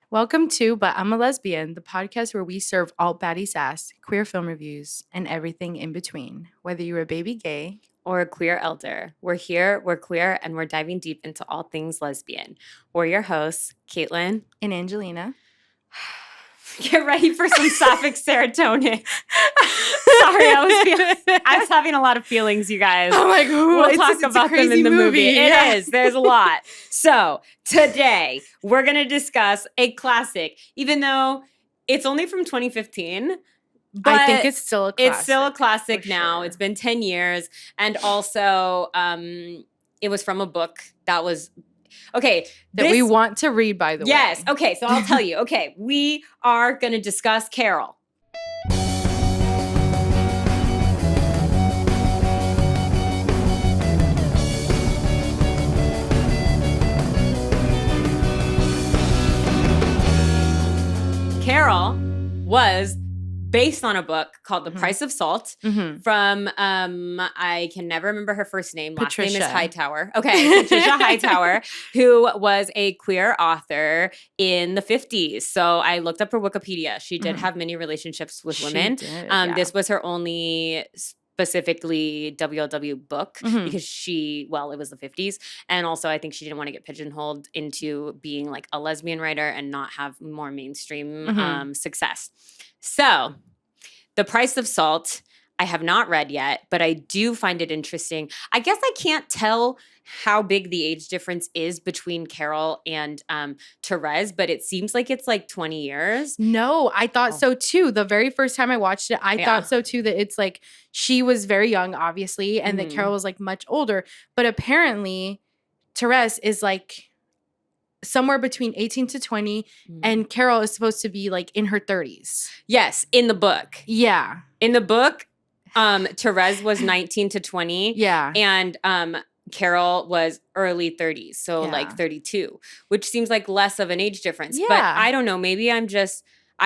Welcome to But I'm a Lesbian, the podcast where we serve alt baddie sass, queer film reviews, and everything in between. Whether you're a baby gay or a queer elder, we're here, we're queer, and we're diving deep into all things lesbian. We're your hosts, Caitlin and Angelina. Get ready for some sapphic serotonin. Sorry, I was having a lot of feelings, you guys. I'm like, we'll talk about them in the movie. Yeah. It is. There's a lot. So today we're going to discuss a classic, even though it's only from 2015. But I think it's still a classic. It's still a classic now. Sure. It's been 10 years. And also, it was from a book that was... Okay. That we want to read, by the way. Yes. Okay. So I'll tell you. Okay. We are going to discuss Carol. Carol was based on a book called The Price of Salt from, I can never remember her first name. Last name is Hightower. Okay, Patricia Hightower, who was a queer author in the 50s. So I looked up her Wikipedia. She did have many relationships with women. This was her only specifically WLW book because it was the 50s. And also I think she didn't want to get pigeonholed into being like a lesbian writer and not have more mainstream success. So, The Price of Salt, I have not read yet, but I do find it interesting. I guess I can't tell how big the age difference is between Carol and Therese, but it seems like it's like 20 years. No, I thought so too. The very first time I watched it, I thought so too, that it's like she was very young, obviously, and that Carol was like much older. But apparently, Therese is like somewhere between 18 to 20, and Carol is supposed to be like in her 30s. Yes, in the book. Yeah. In the book, Therese was 19 to 20. Yeah. And Carol was early 30s, so like 32, which seems like less of an age difference. Yeah. But I don't know, maybe I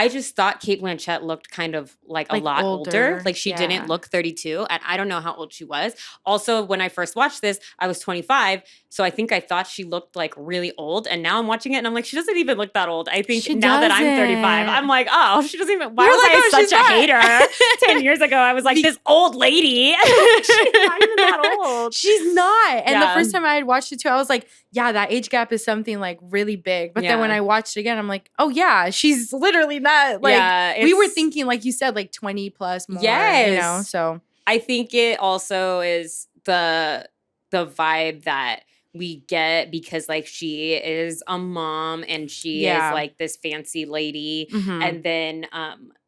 just thought Cate Blanchett looked kind of like a lot older. Like she didn't look 32, and I don't know how old she was. Also, when I first watched this, I was 25, so I think I thought she looked like really old, and now I'm watching it and I'm like, she doesn't even look that old. I think now that I'm 35, I'm like, oh, she doesn't even, why was I such a hater 10 years ago? I was like, this old lady. She's not even that old. She's not. And the first time I had watched it too, I was like, yeah, that age gap is something like really big. But then when I watched it again, I'm like, oh yeah, she's literally not like, we were thinking, like you said, like 20 plus more. Yes. You know, so I think it also is the vibe that we get because like she is a mom and she is like this fancy lady. And then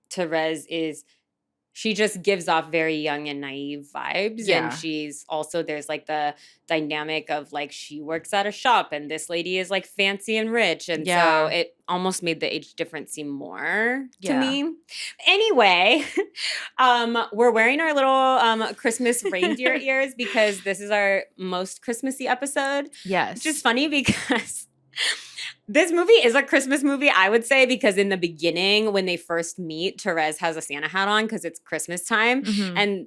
Therese she just gives off very young and naive vibes. Yeah. And she's also, there's like the dynamic of like, she works at a shop and this lady is like fancy and rich. And so it almost made the age difference seem more to me. Anyway, we're wearing our little Christmas reindeer ears because this is our most Christmassy episode. Yes. Which is funny because... This movie is a Christmas movie, I would say, because in the beginning, when they first meet, Therese has a Santa hat on because it's Christmas time.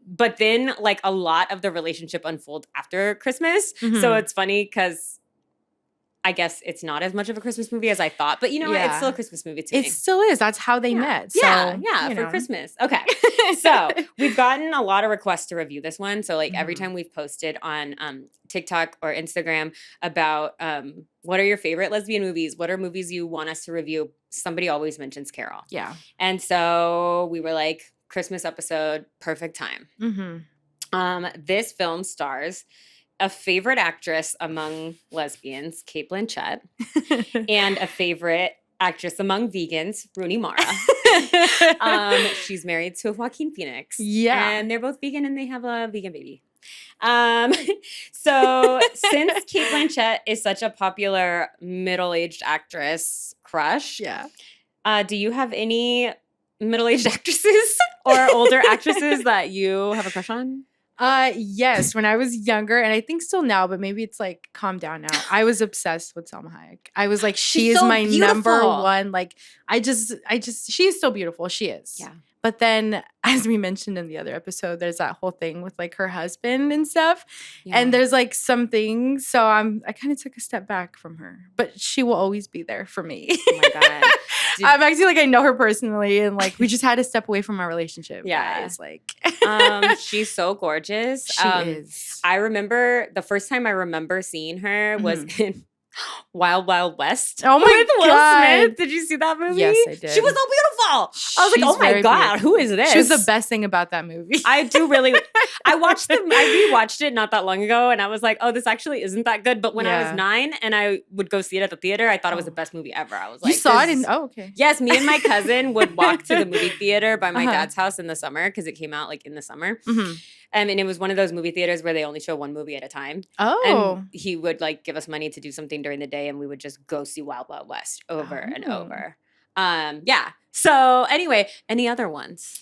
But then, like, a lot of the relationship unfolds after Christmas. So it's funny because I guess it's not as much of a Christmas movie as I thought. But you know what? It's still a Christmas movie to me. It still is. That's how they met. So, for Christmas. Okay. So we've gotten a lot of requests to review this one. So like every time we've posted on TikTok or Instagram about what are your favorite lesbian movies? What are movies you want us to review? Somebody always mentions Carol. Yeah. And so we were like, Christmas episode, perfect time. This film stars a favorite actress among lesbians, Cate Blanchett, and a favorite actress among vegans, Rooney Mara. She's married to Joaquin Phoenix. Yeah. And they're both vegan and they have a vegan baby. So since Cate Blanchett is such a popular middle-aged actress crush, do you have any middle-aged actresses or older actresses that you have a crush on? Yes, when I was younger, and I think still now, but maybe it's like calmed down now. I was obsessed with Salma Hayek. I was like, she is so my beautiful. number one. Like, she is still beautiful. She is. Yeah. But then, as we mentioned in the other episode, there's that whole thing with like her husband and stuff. Yeah. And there's like some things. So I kind of took a step back from her, but she will always be there for me. Oh my God. I'm actually like, I know her personally, and like we just had to step away from our relationship. Yeah. Guys. Like she's so gorgeous. She is. I remember the first time I remember seeing her was in Wild Wild West. Oh my with Will God. Smith. Did you see that movie? Yes, I did. She was so beautiful. I was like, oh my God, beautiful. Who is this? She was the best thing about that movie. I do really. I rewatched it not that long ago, and I was like, oh, this actually isn't that good. But when I was 9 and I would go see it at the theater, I thought it was the best movie ever. I was like, you saw it? Okay. Yes, me and my cousin would walk to the movie theater by my dad's house in the summer because it came out like in the summer. Mm-hmm. And it was one of those movie theaters where they only show one movie at a time. Oh. And he would like give us money to do something during the day, and we would just go see Wild Wild West over and over. Yeah. So anyway, any other ones?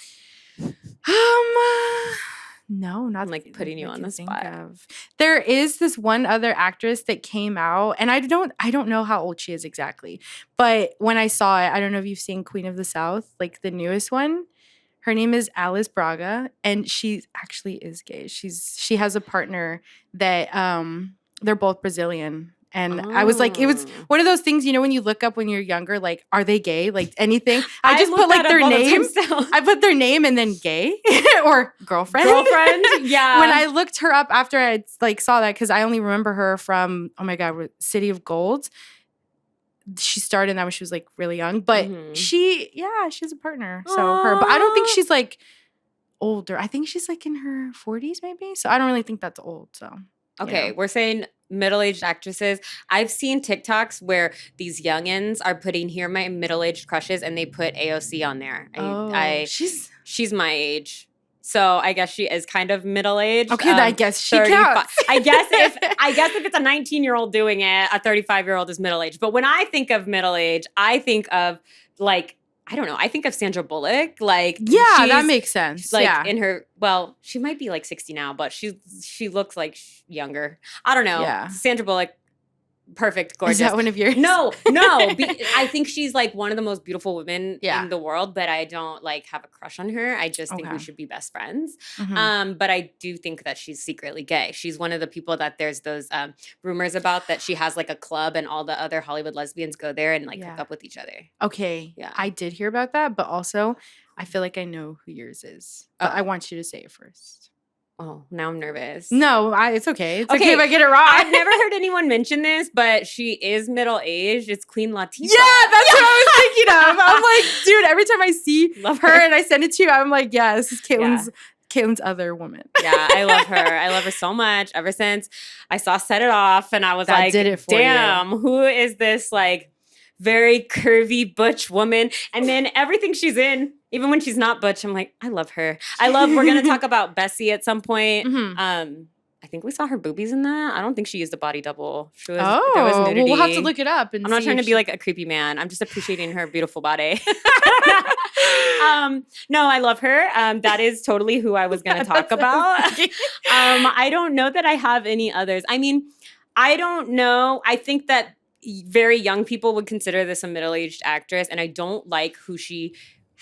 No, not I'm like putting you on the spot. There is this one other actress that came out, and I don't know how old she is exactly, but when I saw it, I don't know if you've seen Queen of the South, like the newest one. Her name is Alice Braga, and she actually is gay. She has a partner that they're both Brazilian. And I was like, it was one of those things, you know, when you look up when you're younger, like, are they gay? Like anything. I just put like their name. I put their name and then gay or girlfriend. Yeah. When I looked her up after I like saw that, because I only remember her from, oh my God, City of Gold. She started in that when she was like really young, but she has a partner. So but I don't think she's like older. I think she's like in her 40s maybe. So I don't really think that's old. So okay, we're saying middle-aged actresses. I've seen TikToks where these youngins are putting here my middle-aged crushes, and they put AOC on there. She's my age. So I guess she is kind of middle-aged. Okay, I guess she counts. I guess if it's a 19-year-old doing it, a 35-year-old is middle-aged. But when I think of middle-aged, I think of like, I don't know. I think of Sandra Bullock. Like, yeah, that makes sense. Like in her, well, she might be like 60 now, but she looks like younger. I don't know. Yeah. Sandra Bullock, perfect, gorgeous. Is that one of yours? No. I think she's like one of the most beautiful women in the world, but I don't like have a crush on her. I just think we should be best friends. Mm-hmm. But I do think that she's secretly gay. She's one of the people that there's those rumors about, that she has like a club and all the other Hollywood lesbians go there and like hook up with each other. Okay. Yeah. I did hear about that, but also I feel like I know who yours is. But I want you to say it first. Oh, now I'm nervous. No, it's okay. It's okay if I get it wrong. I've never heard anyone mention this, but she is middle-aged. It's Queen Latifah. Yeah, that's what I was thinking of. I'm like, dude, every time I see her and I send it to you, I'm like, yeah, this is Caitlin's other woman. Yeah, I love her. I love her so much. Ever since I saw Set It Off, and I was like, damn, who is this like very curvy butch woman? And then everything she's in, even when she's not butch, I'm like, I love her. We're going to talk about Bessie at some point. Mm-hmm. I think we saw her boobies in that. I don't think she used a body double. There was nudity. Well, we'll have to look it up. And I'm not trying to be like a creepy man. I'm just appreciating her beautiful body. No, I love her. That is totally who I was going to talk about. I don't know that I have any others. I mean, I don't know. I think that very young people would consider this a middle-aged actress, and I don't like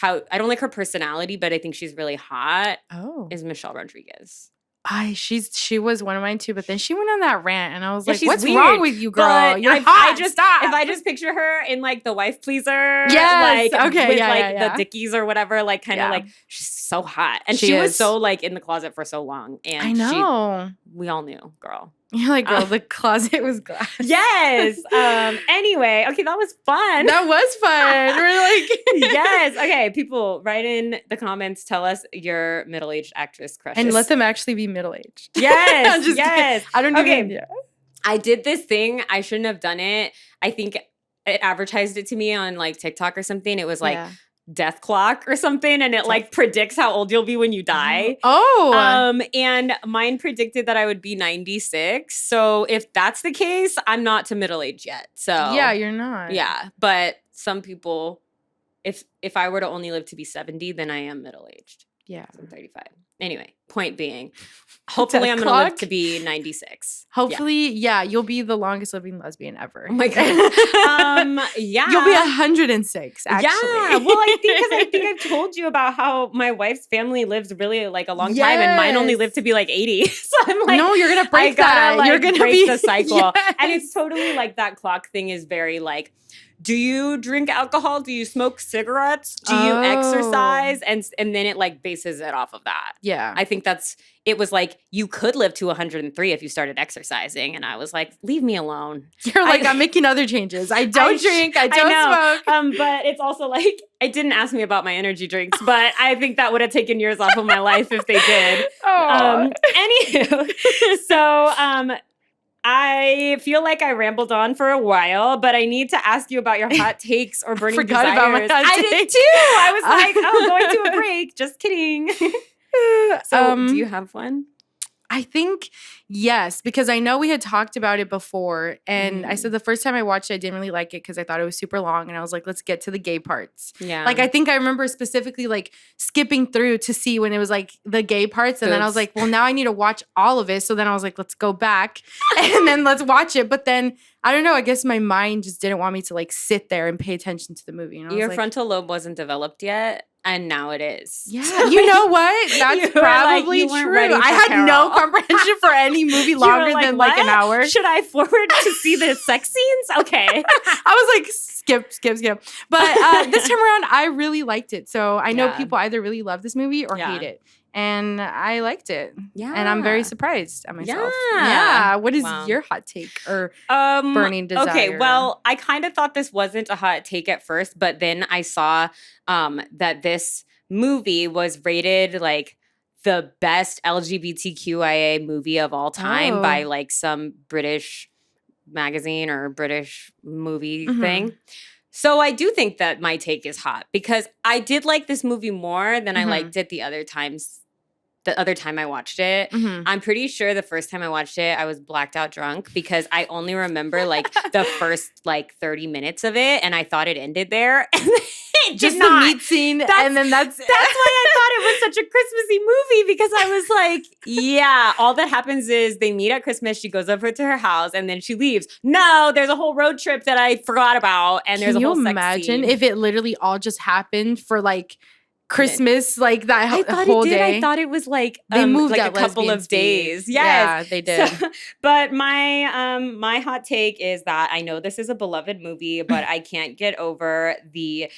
I don't like her personality, but I think she's really hot. Is Michelle Rodriguez. She was one of mine too, but then she went on that rant, and I was like, "What's wrong with you, girl? But You're hot. Stop." If I just picture her in like The Wife Pleaser, yes, with the Dickies or whatever, like kind of like she's so hot, and she was so like in the closet for so long, and I know we all knew, girl. You're like, girl, the closet was glass. Yes. Anyway, okay, that was fun. That was fun. We're like, yes. Okay, people, write in the comments. Tell us your middle-aged actress crushes, and let them actually be middle-aged. Yes. Yes. I don't even. Yeah. I did this thing. I shouldn't have done it. I think it advertised it to me on like TikTok or something. It was like. Yeah. Death clock or something, and it like predicts how old you'll be when you die. And mine predicted that I would be 96. So if that's the case, I'm not to middle age yet. So yeah, you're not. Yeah, but some people, if I were to only live to be 70, then I am middle aged. Yeah, I'm 35. Anyway, point being, hopefully I'm going to live to be 96. Hopefully, you'll be the longest living lesbian ever. Oh my God. Yeah. You'll be 106, actually. Yeah. Well, I think I've told you about how my wife's family lives really like a long time and mine only lived to be like 80. So I'm like, no, you're going to break that. Like, you're going to break the cycle. Yes. And it's totally like that clock thing is very like, do you drink alcohol? Do you smoke cigarettes? Do you exercise? And then it like bases it off of that. Yeah. I think it was like, you could live to 103 if you started exercising. And I was like, leave me alone. You're like, I'm making other changes. I don't drink. I don't smoke. But it's also like, it didn't ask me about my energy drinks, but I think that would have taken years off of my life if they did. Anywho, so I feel like I rambled on for a while, but I need to ask you about your hot takes or burning desires. About my hot I did too. I was like, oh, going to a break. Just kidding. So do you have one? I think yes, because I know we had talked about it before. And I said the first time I watched it, I didn't really like it because I thought it was super long. And I was like, let's get to the gay parts. Yeah. Like, I think I remember specifically like skipping through to see when it was like the gay parts. And then I was like, well, now I need to watch all of it. So then I was like, let's go back and then let's watch it. But then I don't know. I guess my mind just didn't want me to like sit there and pay attention to the movie. And your frontal lobe wasn't developed yet. And now it is. Yeah. You know what? That's probably true. I had no comprehension for any movie longer than like an hour. Should I forward to see the sex scenes? Okay. I was like, skip. But this time around, I really liked it. So I know people either really love this movie or hate it. And I liked it. Yeah. And I'm very surprised at myself. Yeah. What is your hot take or burning desire? Okay, well, I kind of thought this wasn't a hot take at first, but then I saw that this movie was rated like the best LGBTQIA movie of all time by like some British magazine or British movie thing. So I do think that my take is hot because I did like this movie more than I liked it the other time I watched it. I'm pretty sure the first time I watched it, I was blacked out drunk because I only remember like the first like 30 minutes of it and I thought it ended there. And it just did not. The meat scene and then that's why I thought it was such a Christmassy movie because I was like, yeah, all that happens is they meet at Christmas, she goes over to her house and then she leaves. No, there's a whole road trip that I forgot about and there's a whole sex scene. Can you imagine if it literally all just happened for like Christmas, like that whole day? I thought it was like they moved like a couple of days. Yes. Yeah, they did. So, but my hot take is that I know this is a beloved movie, but I can't get over the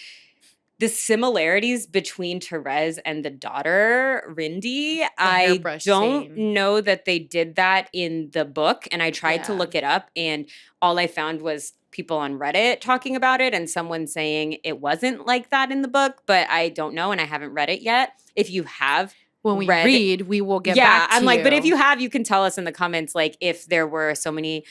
similarities between Therese and the daughter, Rindy. I don't know that they did that in the book, and I tried to look it up, and all I found was people on Reddit talking about it and someone saying it wasn't like that in the book, but I don't know, and I haven't read it yet. If you have when we read, we will get back to I'm like, you. But if you have, you can tell us in the comments, like, if there were so many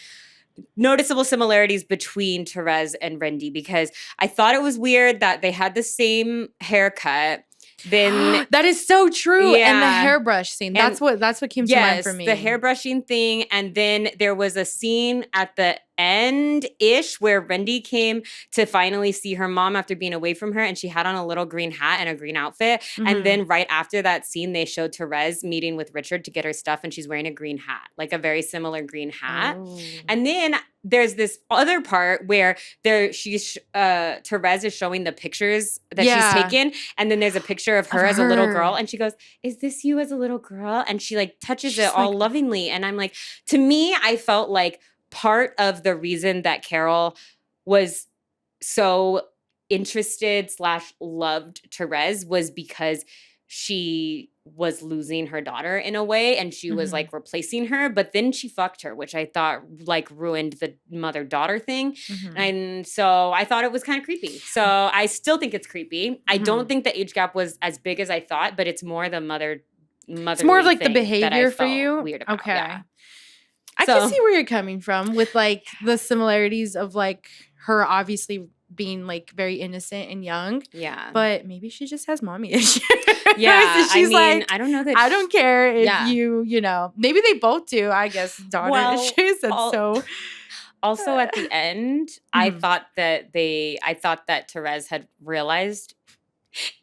noticeable similarities between Therese and Rindy, because I thought it was weird that they had the same haircut. Then that is so true. And the hairbrush scene. That's what came to mind for me. The hairbrushing thing. And then there was a scene at the end-ish where Rindy came to finally see her mom after being away from her, and she had on a little green hat and a green outfit. And then right after that scene, they showed Therese meeting with Richard to get her stuff, and she's wearing a green hat, like a very similar green hat. And then there's this other part where Therese is showing the pictures that she's taken, and then there's a picture of her as a little girl, and she goes, "Is this you as a little girl?" And she like touches it all lovingly, and I'm like, to me, I felt like part of the reason that Carol was so interested / loved Therese was because she was losing her daughter in a way, and she was like replacing her, but then she fucked her, which I thought like ruined the mother-daughter thing. And so I thought it was kind of creepy. So I still think it's creepy. I don't think the age gap was as big as I thought, but it's more the mother. It's more of like the behavior for you. Weird about. Okay. Yeah. I can see where you're coming from with like the similarities of like her obviously being like very innocent and young. Yeah. But maybe she just has mommy issues. Yeah. So she's like, I don't know that. I don't care if you know, maybe they both do, I guess, daughter issues. Also at the end, I thought that Therese had realized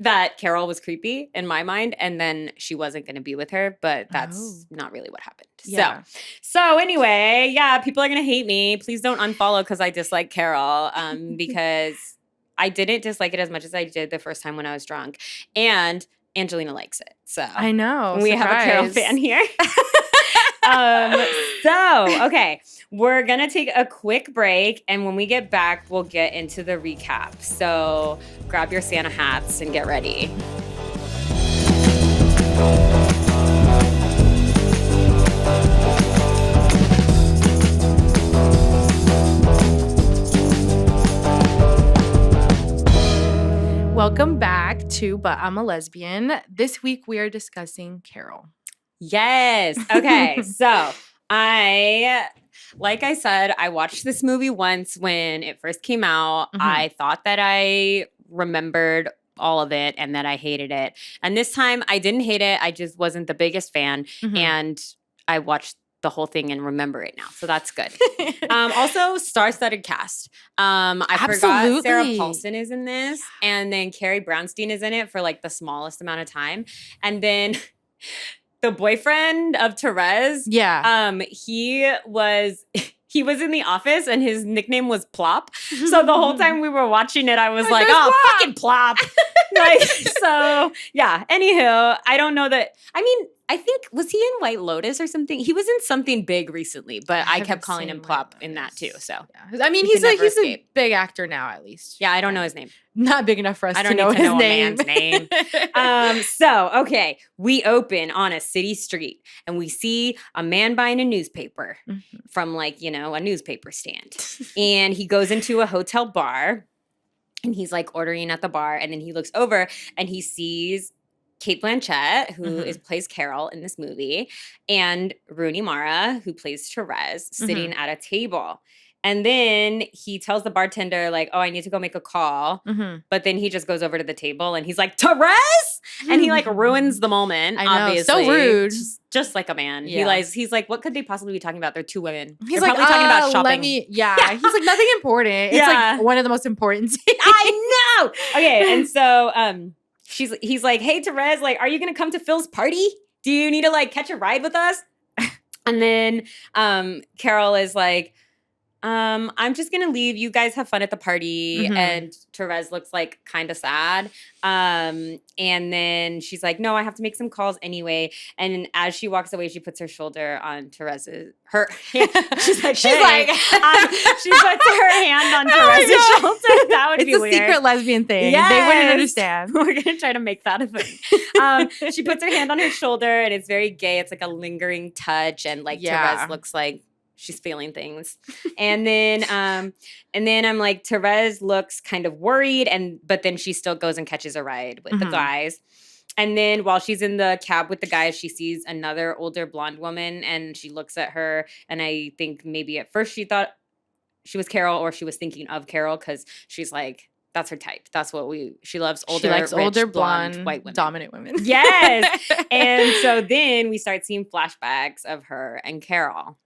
that Carol was creepy in my mind, and then she wasn't going to be with her, but that's not really what happened. Yeah. So anyway, yeah, people are going to hate me. Please don't unfollow because I dislike Carol, because I didn't dislike it as much as I did the first time when I was drunk, and Angelina likes it. So I know. We have a Carol fan here. Okay, we're going to take a quick break, and when we get back, we'll get into the recap. So grab your Santa hats and get ready. Welcome back to But I'm a Lesbian. This week we are discussing Carol. Yes. Okay. So like I said, I watched this movie once when it first came out. I thought that I remembered all of it and that I hated it. And this time I didn't hate it. I just wasn't the biggest fan. And I watched the whole thing and remember it now. So that's good. Also, star-studded cast. I forgot Sarah Paulson is in this. And then Carrie Brownstein is in it for like the smallest amount of time. And then the boyfriend of Therese. Yeah. He was in The Office and his nickname was Plop. So the whole time we were watching it, I was like, oh, Plop. Fucking Plop. Like, so yeah. Anywho, I don't know that. I mean, I think, was he in White Lotus or something? He was in something big recently, but I kept calling him Plop in that too. So yeah. I mean, he's a big actor now, at least. Yeah, I don't know his name. Not big enough for us to know his name. I don't need to know a man's name. So, okay, we open on a city street and we see a man buying a newspaper from like, a newspaper stand. And he goes into a hotel bar and he's like ordering at the bar. And then he looks over and he sees Cate Blanchett, who plays Carol in this movie, and Rooney Mara, who plays Therese, sitting at a table. And then he tells the bartender, like, oh, I need to go make a call. But then he just goes over to the table and he's like, Therese? And he like ruins the moment. I know, obviously. so rude. Just like a man. Yeah. He's like, what could they possibly be talking about? They're two women. He's They're like, probably talking about shopping. He's like, nothing important. It's like one of the most important things. I know. Okay. And so he's like, hey, Therese, like, are you going to come to Phil's party? Do you need to like catch a ride with us? And then Carol is like, I'm just going to leave. You guys have fun at the party. And Therese looks like kind of sad. And then she's like, no, I have to make some calls anyway. And as she walks away, she puts her shoulder on Therese's, she's like, she puts her hand on Therese's shoulder. That would be weird. It's a secret lesbian thing. Yes. They wouldn't understand. We're going to try to make that a thing. She puts her hand on her shoulder and it's very gay. It's like a lingering touch. And like Therese looks like she's feeling things. And then I'm like, Therese looks kind of worried, but then she still goes and catches a ride with the guys. And then while she's in the cab with the guys, she sees another older blonde woman and she looks at her. And I think maybe at first she thought she was Carol or she was thinking of Carol because she's like, that's her type. That's what she loves older, she likes rich, older, blonde, white women. Dominant women. Yes. And so then we start seeing flashbacks of her and Carol.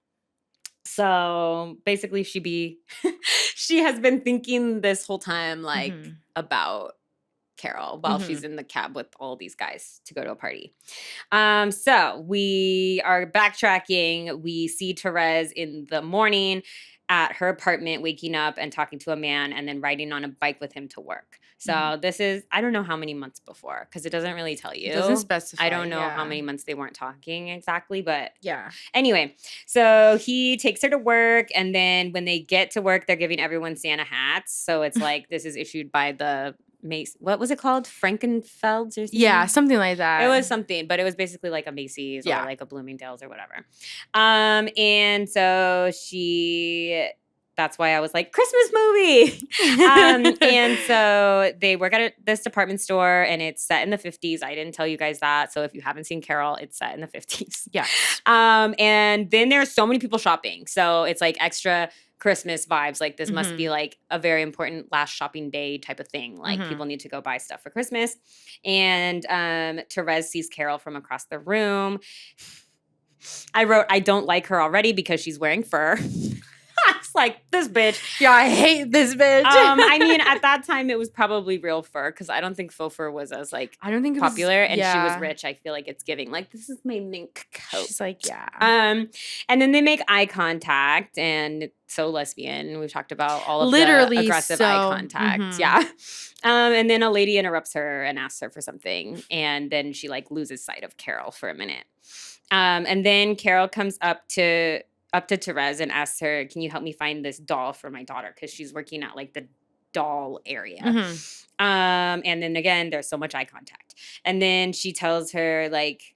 So basically she has been thinking this whole time like about Carol while she's in the cab with all these guys to go to a party. So we are backtracking. We see Therese in the morning at her apartment, waking up and talking to a man and then riding on a bike with him to work. So this is, I don't know how many months before because it doesn't really tell you. It doesn't specify. I don't know how many months they weren't talking exactly, but yeah. Anyway, so he takes her to work and then when they get to work, they're giving everyone Santa hats. So it's like, this is issued by the Macy's. What was it called? Frankenfelds or something? Yeah, something like that. It was something, but it was basically like a Macy's or like a Bloomingdale's or whatever. And so that's why I was like, Christmas movie. And so they work at this department store and it's set in the 50s. I didn't tell you guys that. So if you haven't seen Carol, it's set in the 50s. Yeah. And then there's so many people shopping. So it's like extra Christmas vibes. Like this must be like a very important last shopping day type of thing. Like people need to go buy stuff for Christmas. And Therese sees Carol from across the room. I wrote, I don't like her already because she's wearing fur. It's like, this bitch. Yeah, I hate this bitch. I mean, at that time, it was probably real fur because I don't think faux fur was as like I don't think popular, and she was rich. I feel like it's giving like, this is my mink coat. She's like, yeah. And then they make eye contact, and so lesbian. We've talked about all of literally the aggressive eye contact. Yeah. And then a lady interrupts her and asks her for something, and then she like loses sight of Carol for a minute. And then Carol comes up to Therese and asks her, can you help me find this doll for my daughter? Because she's working at like the doll area. And then again, there's so much eye contact. And then she tells her like,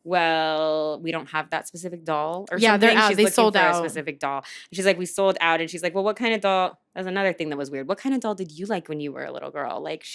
well, we don't have that specific doll or something. They're out. She's they looking sold for out. a specific doll. And she's like, we sold out. And she's like, well, what kind of doll? That's another thing that was weird. What kind of doll did you like when you were a little girl? Like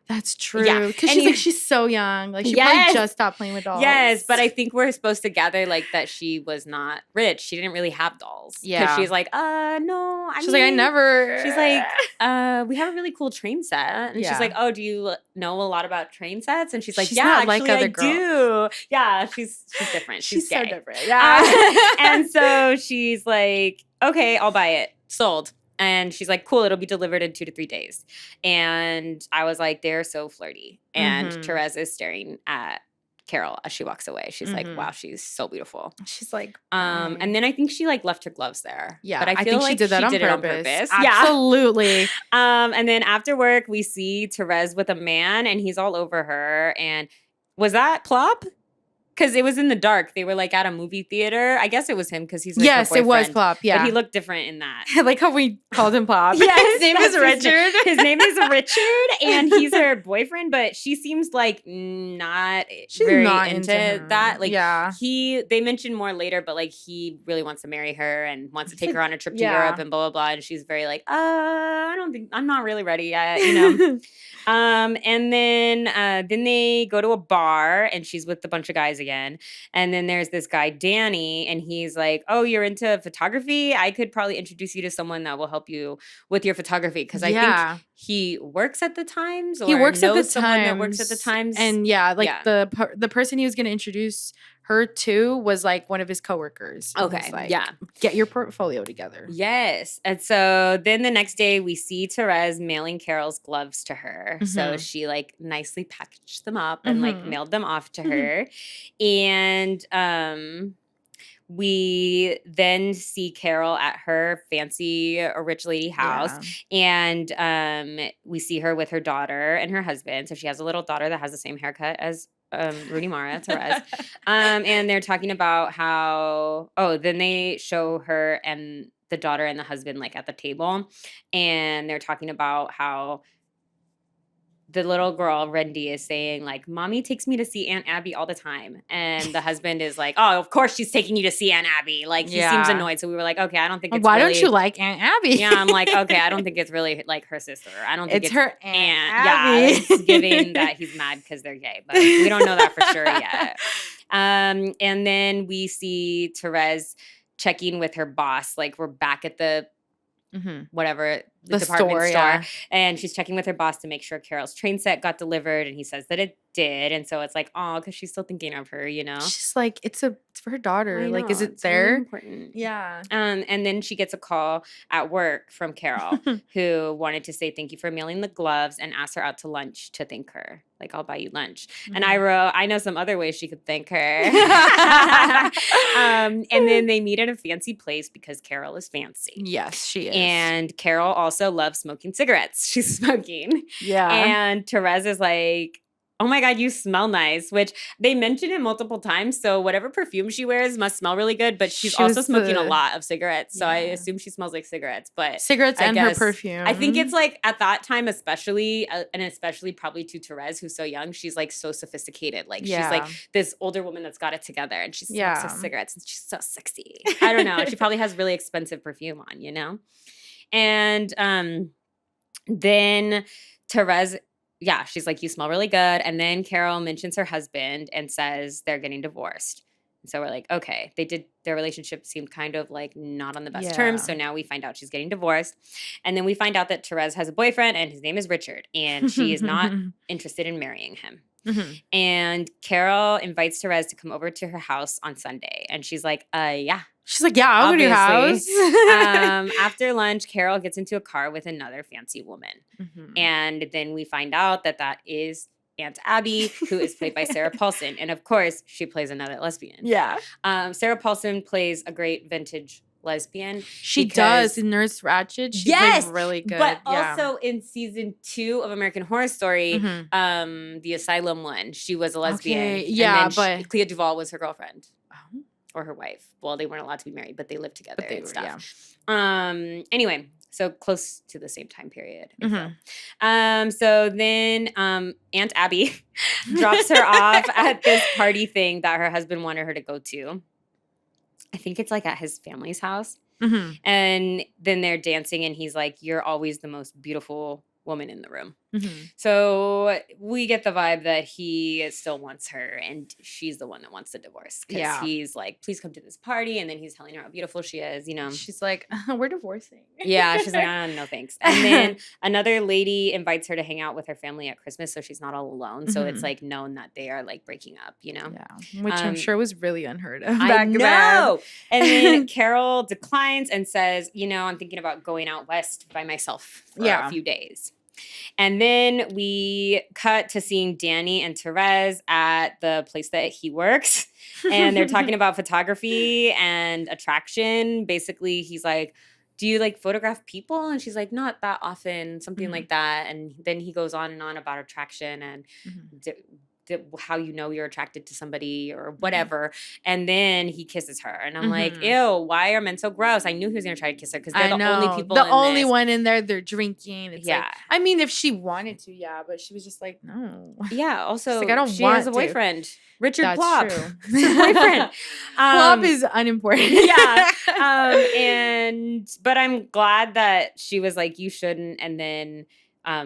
That's true. Yeah. Because she's like, she's so young. Like she probably just stopped playing with dolls. Yes, but I think we're supposed to gather like that she was not rich. She didn't really have dolls. Yeah. Because she's like, no. She's like, I never. She's like, we have a really cool train set. And she's like, oh, do you know a lot about train sets? And she's like, she's yeah, not actually like other I girls. do. Yeah, she's different. She's so gay. different. Yeah. And so she's like, okay, I'll buy it. Sold. And she's like, cool, it'll be delivered in 2 to 3 days. And I was like, they're so flirty. And Therese is staring at Carol as she walks away. She's like, wow, she's so beautiful. She's like, and then I think she like left her gloves there. Yeah, but I feel think like she did that on purpose. Absolutely. Yeah. And then after work, we see Therese with a man, and he's all over her. And was that Plop? Because it was in the dark. They were like at a movie theater. I guess it was him because he's like yes, it was Plop. Yeah, but he looked different in that. I like how we called him Plop. Yes, his name is Richard. His name is Richard, and he's her boyfriend. But she seems like not very not into that. Like, yeah, they mentioned more later, but like he really wants to marry her and wants to take her on a trip to Europe and blah blah blah. And she's very like, I don't think I'm not really ready yet, you know. And then they go to a bar, and she's with a bunch of guys again. And then there's this guy, Danny, and he's like, oh, you're into photography? I could probably introduce you to someone that will help you with your photography. Because I think he works at the Times, or he works knows at the someone Times. that works at the Times. And the person he was going to introduce her to was like one of his coworkers. Okay. Like, get your portfolio together. Yes. And so then the next day we see Therese mailing Carol's gloves to her. So she like nicely packaged them up and like mailed them off to her. And we then see Carol at her fancy rich lady house. And we see her with her daughter and her husband. So she has a little daughter that has the same haircut as Rooney Mara, Therese. And they're talking about how, then they show her and the daughter and the husband like at the table. And they're talking about how the little girl, Rendy, is saying like, mommy takes me to see Aunt Abby all the time. And the husband is like, oh, of course she's taking you to see Aunt Abby. Like he seems annoyed. So we were like, okay, I don't think it's Why don't you like Aunt Abby? Yeah, I'm like, okay, I don't think it's really like her sister. I don't think it's her aunt. Abby. Yeah, it's giving that he's mad because they're gay. But we don't know that for sure yet. And then we see Therese checking with her boss. Like we're back at the whatever the department store, and she's checking with her boss to make sure Carol's train set got delivered, and he says that it did, and so it's like, oh, because she's still thinking of her, you know. She's like, it's for her daughter. Like, is it it's there? really important. Yeah. And then she gets a call at work from Carol, who wanted to say thank you for mailing the gloves and asked her out to lunch to thank her. Like, I'll buy you lunch. And I wrote, I know some other ways she could thank her. And then they meet at a fancy place because Carol is fancy. Yes, she is. And Carol also loves smoking cigarettes. She's smoking. Yeah. And Therese is like, oh my God, you smell nice, which they mention it multiple times. So whatever perfume she wears must smell really good, but she's also smoking a lot of cigarettes. So I assume she smells like cigarettes, but cigarettes and her perfume. I think it's like at that time, especially, and especially probably to Therese, who's so young, she's like so sophisticated. Like she's like this older woman that's got it together, and she smokes her cigarettes and she's so sexy. I don't know. She probably has really expensive perfume on, you know? And then Therese, she's like, you smell really good. And then Carol mentions her husband and says they're getting divorced. And so we're like, okay, their relationship seemed kind of like not on the best terms. So now we find out she's getting divorced. And then we find out that Therese has a boyfriend and his name is Richard. And she is not interested in marrying him. And Carol invites Therese to come over to her house on Sunday. And she's like, yeah, She's like, yeah, I'll go to your house. After lunch, Carol gets into a car with another fancy woman. And then we find out that is Aunt Abby, who is played by Sarah Paulson. And of course, she plays another lesbian. Yeah. Sarah Paulson plays a great vintage lesbian. She does in Nurse Ratched. She plays really good. But also in season 2 of American Horror Story, the Asylum one, she was a lesbian. Okay. Yeah, but Clea Duvall was her girlfriend. Or her wife. Well, they weren't allowed to be married, but they lived together and stuff. Yeah. Anyway, so close to the same time period. So then Aunt Abby drops her off at this party thing that her husband wanted her to go to. I think it's like at his family's house. And then they're dancing and he's like, you're always the most beautiful woman in the room. So we get the vibe that he still wants her and she's the one that wants the divorce. Because he's like, please come to this party. And then he's telling her how beautiful she is, you know. She's like, we're divorcing. Yeah, she's like, no thanks. And then another lady invites her to hang out with her family at Christmas so she's not all alone. So it's like known that they are like breaking up, you know. Yeah, which I'm sure was really unheard of back then. And then Carol declines and says, you know, I'm thinking about going out west by myself for a few days. And then we cut to seeing Danny and Therese at the place that he works. And they're talking about photography and attraction. Basically, he's like, do you like photograph people? And she's like, not that often, something like that. And then he goes on and on about attraction and how you know you're attracted to somebody or whatever. And then he kisses her. And I'm like, ew, why are men so gross? I knew he was going to try to kiss her because they're the only people the only one in there. They're drinking. It's like, I mean, if she wanted to, but she was just like, no. Yeah, also, like, I don't she want has a boyfriend. Richard That's Plop. True. His boyfriend. Plop is unimportant. But I'm glad that she was like, you shouldn't. And then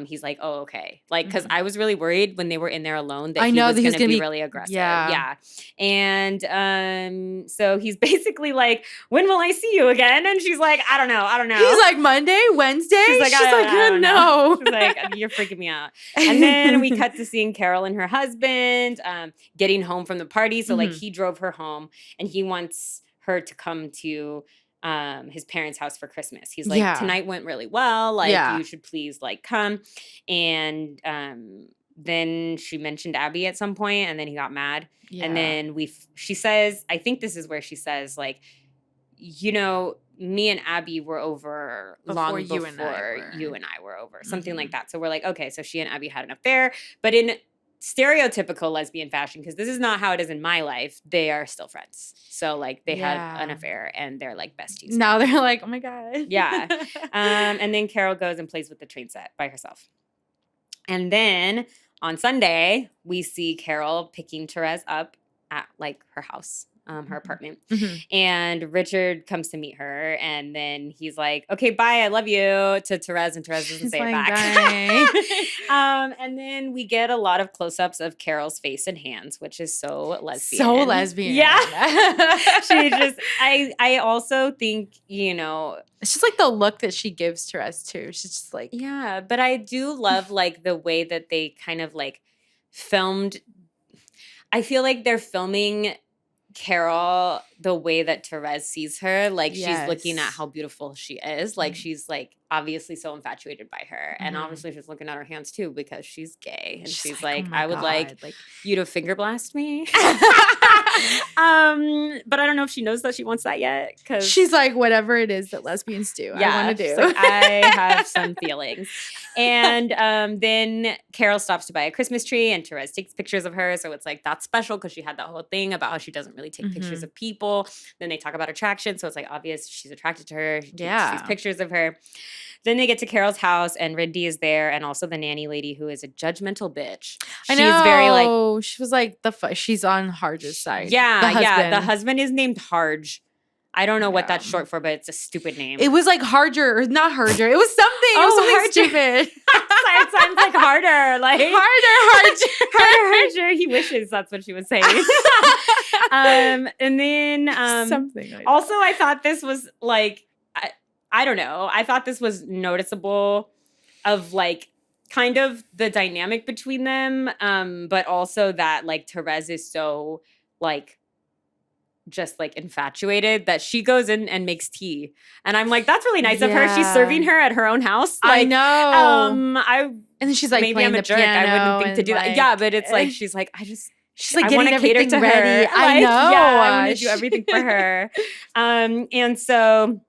he's like, oh, okay. Like, because I was really worried when they were in there alone that he was going to be really aggressive. Yeah. And so he's basically like, when will I see you again? And she's like, I don't know. He's like, Monday, Wednesday? She's like, I don't know. She's like, you're freaking me out. And then we cut to seeing Carol and her husband getting home from the party. So like he drove her home and he wants her to come to his parents' house for Christmas. He's like, tonight went really well. Like, you should please like come. And then she mentioned Abby at some point, and then he got mad. Yeah. And then she says, I think this is where she says, like, you know, me and Abby were over long before you and I were over. Something like that. So we're like, okay, so she and Abby had an affair, but in stereotypical lesbian fashion, because this is not how it is in my life, they are still friends. So like they had an affair and they're like besties. Now they're like, oh my God. Yeah. And then Carol goes and plays with the train set by herself. And then on Sunday, we see Carol picking Therese up at like her house. Her apartment. And Richard comes to meet her and then he's like, okay, bye, I love you to Therese, and Therese doesn't say it back. And then we get a lot of close-ups of Carol's face and hands, which is so lesbian. So lesbian. Yeah. She just, I also think, you know, it's just like the look that she gives Therese too. She's just like, yeah, but I do love like the way that they kind of like filmed. I feel like they're filming Carol the way that Therese sees her, like she's looking at how beautiful she is, like she's like obviously so infatuated by her, and obviously she's looking at her hands too because she's gay, and she's like oh I would like you to finger blast me. But I don't know if she knows that she wants that yet, because she's like, whatever it is that lesbians do, I want to do. Like, I have some feelings. And then Carol stops to buy a Christmas tree, and Therese takes pictures of her, so it's like that's special because she had that whole thing about how she doesn't really take pictures of people. Then they talk about attraction, so it's like obvious she's attracted to her. She takes these pictures of her. Then they get to Carol's house, and Rindy is there, and also the nanny lady, who is a judgmental bitch. I know. She's very like, she was like she's on Harge's side. Yeah, the husband is named Harge. I don't know what that's short for, but it's a stupid name. It was like Harger, or not Harger. It was something. It was something stupid. It sounds like harder. Like harder. He wishes that's what she was saying. And then something like also that. I thought this was like I don't know. I thought this was noticeable of like kind of the dynamic between them, but also that like Therese is so like just like infatuated that she goes in and makes tea. And I'm like, that's really nice of her. She's serving her at her own house. Like, I know. And then she's like, maybe I'm a jerk. I wouldn't think to do that. Yeah, but it's like, she's like, she's like, I want to cater to ready. her. I know. Yeah, I want to do everything for her. And so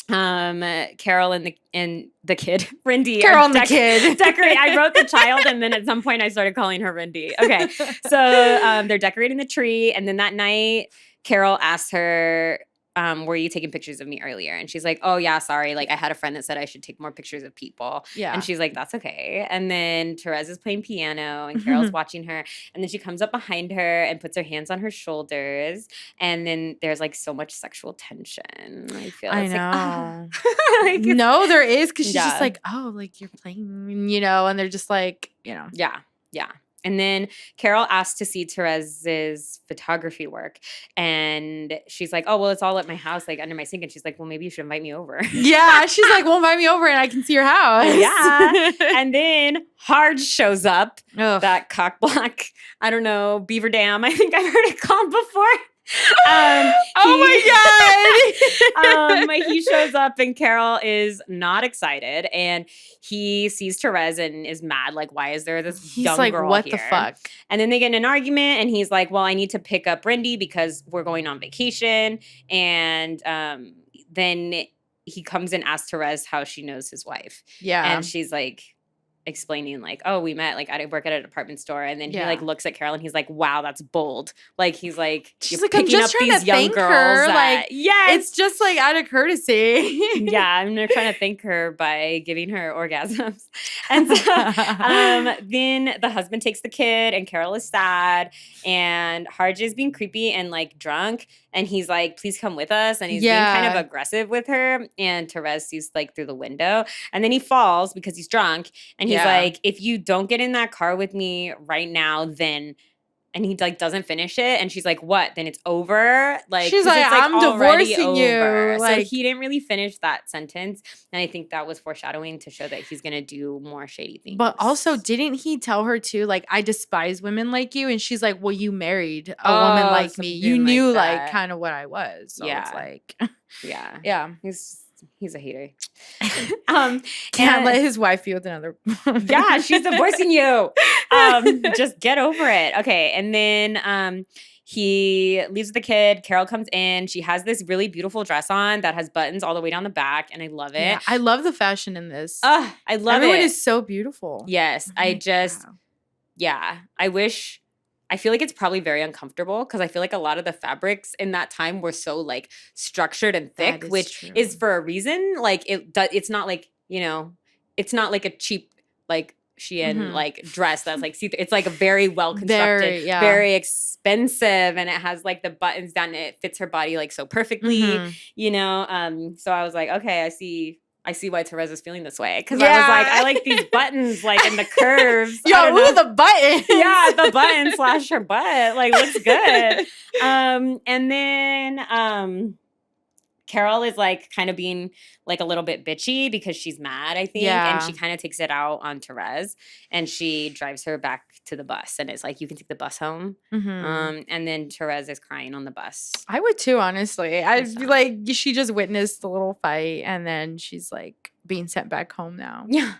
Carol and the kid, Rindy. Carol and the kid. Decorate. I wrote the child, and then at some point I started calling her Rindy. Okay. So they're decorating the tree, and then that night, Carol asked her, were you taking pictures of me earlier? And she's like, oh yeah, sorry. Like I had a friend that said I should take more pictures of people. Yeah. And she's like, that's okay. And then Therese is playing piano and Carol's watching her. And then she comes up behind her and puts her hands on her shoulders. And then there's like so much sexual tension. I feel I it's know. like, no, there is, because she's just like, oh, like you're playing, you know, and they're just like, you know. Yeah. Yeah. And then Carol asked to see Therese's photography work. And she's like, oh, well, it's all at my house, like under my sink. And she's like, well, maybe you should invite me over. Yeah. She's like, well, invite me over and I can see your house. Yeah. And then Harge shows up. Ugh. That cock block. I don't know, Beaver Dam. I think I've heard it called before. Oh my God. He shows up and Carol is not excited, and he sees Therese and is mad. Like, why is there this young girl what here? The fuck? And then they get in an argument, and he's like, well, I need to pick up Rindy because we're going on vacation. And then he comes and asks Therese how she knows his wife. Yeah. And she's like, explaining like, oh, we met like I work at a department store, and then he like looks at Carol and he's like, wow, that's bold. Like he's like, she's like, I'm just trying to thank her. Like, yes, it's just like out of courtesy. Yeah, I'm trying to thank her by giving her orgasms. And so then the husband takes the kid, and Carol is sad, and Harge is being creepy and like drunk, and he's like, please come with us, and he's being kind of aggressive with her, and Therese sees like through the window, and then he falls because he's drunk, and he's like, if you don't get in that car with me right now, then, and he like doesn't finish it, and she's like, what? Then it's over? Like, she's like, I'm divorcing over. you. Like, so he didn't really finish that sentence, and I think that was foreshadowing to show that he's gonna do more shady things. But also, didn't he tell her too, like, I despise women like you? And she's like, well, you married a woman like me. You knew like kind of what I was. So it's like, yeah. He's a hater. Can't let his wife be with another. Yeah, she's divorcing you. Just get over it. Okay, and then he leaves the kid. Carol comes in. She has this really beautiful dress on that has buttons all the way down the back, and I love it. Yeah, I love the fashion in this. I love Everyone is so beautiful. Yes, I wish. I feel like it's probably very uncomfortable because I feel like a lot of the fabrics in that time were so like structured and thick, which is for a reason. Like it's not like, you know, it's not like a cheap like Shein like dress that's like see-through. It's like a very well constructed, very expensive, and it has like the buttons down. It fits her body like so perfectly, you know. So I was like, okay, I see why Therese is feeling this way. Because I was like, I like these buttons, like, in the curves. The button. Yeah, the button / her butt. Like, looks good. And then Carol is, like, kind of being, like, a little bit bitchy because she's mad, I think. Yeah. And she kind of takes it out on Therese. And she drives her back to the bus. And it's like, you can take the bus home. And then Therese is crying on the bus. I would too, honestly. I'd be like, she just witnessed the little fight. And then she's, like, being sent back home now. Yeah.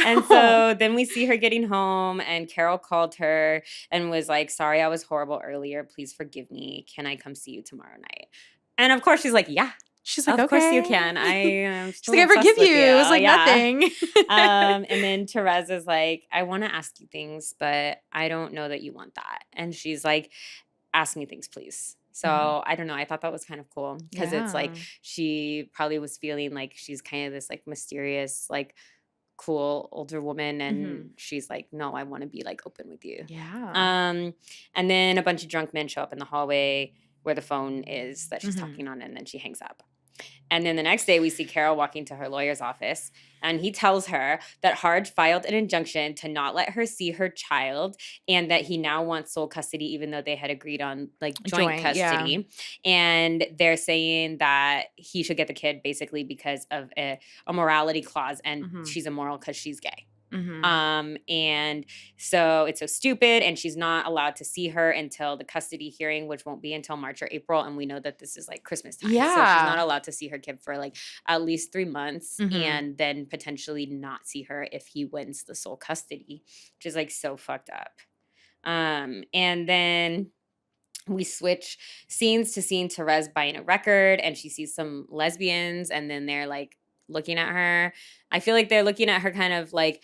And so then we see her getting home, and Carol called her and was like, sorry, I was horrible earlier. Please forgive me. Can I come see you tomorrow night? And of course she's like, yeah. She's like, of okay. course you can. I am She's like, I forgive you. It was like nothing. And then Therese is like, I want to ask you things, but I don't know that you want that. And she's like, ask me things, please. So I don't know. I thought that was kind of cool because it's like she probably was feeling like she's kind of this like mysterious, like cool older woman, and she's like, no, I want to be like open with you. Yeah. And then a bunch of drunk men show up in the hallway where the phone is that she's talking on, and then she hangs up. And then the next day we see Carol walking to her lawyer's office, and he tells her that Harge filed an injunction to not let her see her child, and that he now wants sole custody even though they had agreed on like joint custody. Yeah. And they're saying that he should get the kid basically because of a morality clause, and she's immoral because she's gay. And so it's so stupid, and she's not allowed to see her until the custody hearing, which won't be until March or April, and we know that this is like Christmas time. Yeah. So she's not allowed to see her kid for like at least 3 months, and then potentially not see her if he wins the sole custody, which is like so fucked up. And then we switch scenes to seeing Therese buying a record, and she sees some lesbians, and then they're like looking at her. I feel like they're looking at her kind of like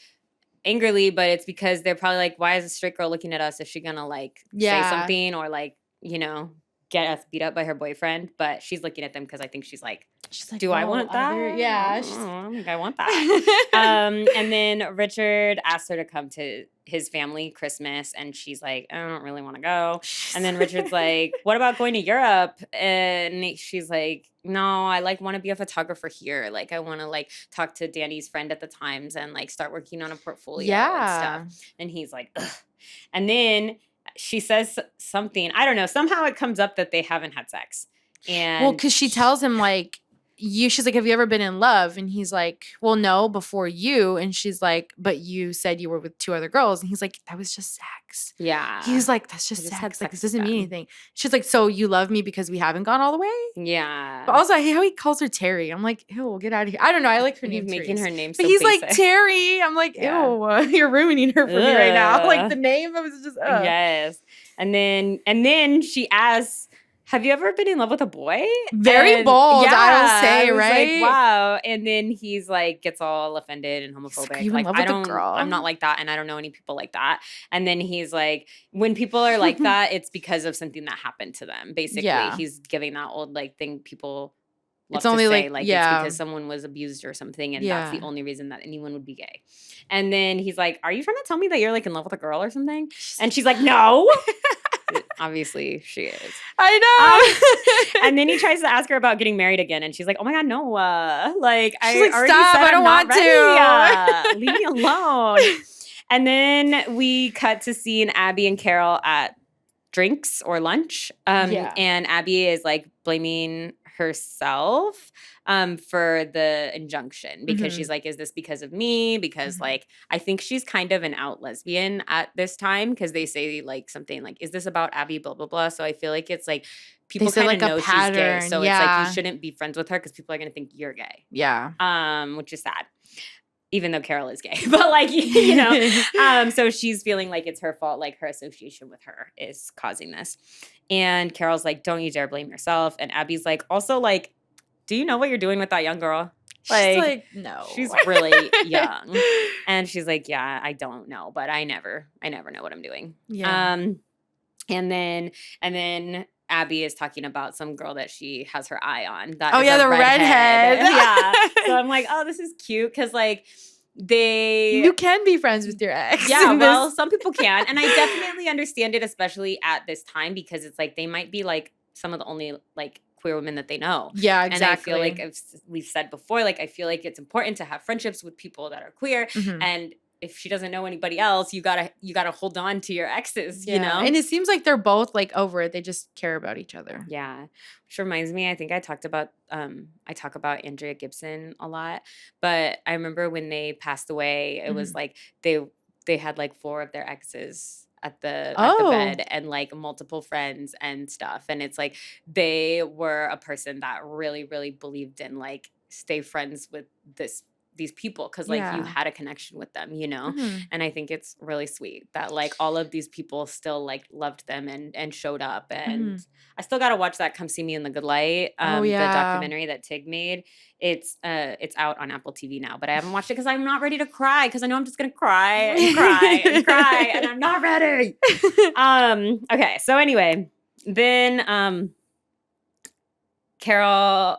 angrily, but it's because they're probably like, why is a straight girl looking at us? Is she gonna like say something or like, you know, get us beat up by her boyfriend? But she's looking at them because I think she's like, do I want that? Yeah. I don't think I want that. And then Richard asked her to come to his family Christmas, and she's like, I don't really want to go. And then Richard's like, what about going to Europe? And she's like, no, I like want to be a photographer here. Like I want to like talk to Danny's friend at the Times and like start working on a portfolio and stuff. And he's like, ugh. And then she says something, I don't know, somehow it comes up that they haven't had sex. And well, because she tells him like, she's like, have you ever been in love? And he's like, well, no, before you. And she's like, but you said you were with 2 other girls. And he's like, that was just sex. Yeah. He's like, that's just sex. Like, this doesn't mean anything. She's like, so you love me because we haven't gone all the way? Yeah. But also, I hate how he calls her Terry. I'm like, ew, get out of here. I don't know. I like her name. He's making her name so But he's basic. like, Terry. I'm like, ew, you're ruining her for me right now. Like, the name was just, Yes. And then she asks, have you ever been in love with a boy? Very bold, I will say, right? Like, wow. And then he's like, gets all offended and homophobic. Like, you in love with a girl? I'm not like that, and I don't know any people like that. And then he's like, when people are like that, it's because of something that happened to them. Basically, he's giving that old like thing people love to say, it's because someone was abused or something, and that's the only reason that anyone would be gay. And then he's like, are you trying to tell me that you're like in love with a girl or something? And she's like, no. Obviously, she is. I know. And then he tries to ask her about getting married again, and she's like, "Oh my god, no! Like, she's like, stop! I don't want to. Leave me alone." And then we cut to seeing Abby and Carol at drinks or lunch, and Abby is like blaming herself for the injunction because she's like, is this because of me? Because like, I think she's kind of an out lesbian at this time because they say like something like, is this about Abby, blah, blah, blah. So I feel like it's like people kind of like know she's gay. So it's like, you shouldn't be friends with her because people are going to think you're gay. Yeah. Which is sad. Even though Carol is gay, but like, you know, so she's feeling like it's her fault, like her association with her is causing this. And Carol's like, don't you dare blame yourself. And Abby's like, also like, do you know what you're doing with that young girl? She's like, no. She's really young. And she's like, yeah, I don't know, but I never know what I'm doing. Yeah. And then Abby is talking about some girl that she has her eye on. That the redhead. Yeah. So I'm like, oh, this is cute because like you can be friends with your ex. Yeah, well, some people can. And I definitely understand it, especially at this time, because it's like they might be like some of the only like queer women that they know. Yeah, exactly. And I feel like we've said before, like I feel like it's important to have friendships with people that are queer. And if she doesn't know anybody else, you gotta hold on to your exes, you know? And it seems like they're both like over it. They just care about each other. Yeah. Which reminds me, I think I talk about Andrea Gibson a lot, but I remember when they passed away, it was like they had like 4 of their exes at the bed and like multiple friends and stuff. And it's like they were a person that really, really believed in like stay friends with these people because like you had a connection with them, you know? And I think it's really sweet that like all of these people still like loved them and showed up. And I still got to watch that Come See Me in the Good Light, the documentary that Tig made. It's out on Apple TV now, but I haven't watched it because I'm not ready to cry because I know I'm just going to cry and cry and cry and I'm not ready. Okay. So anyway, then Carol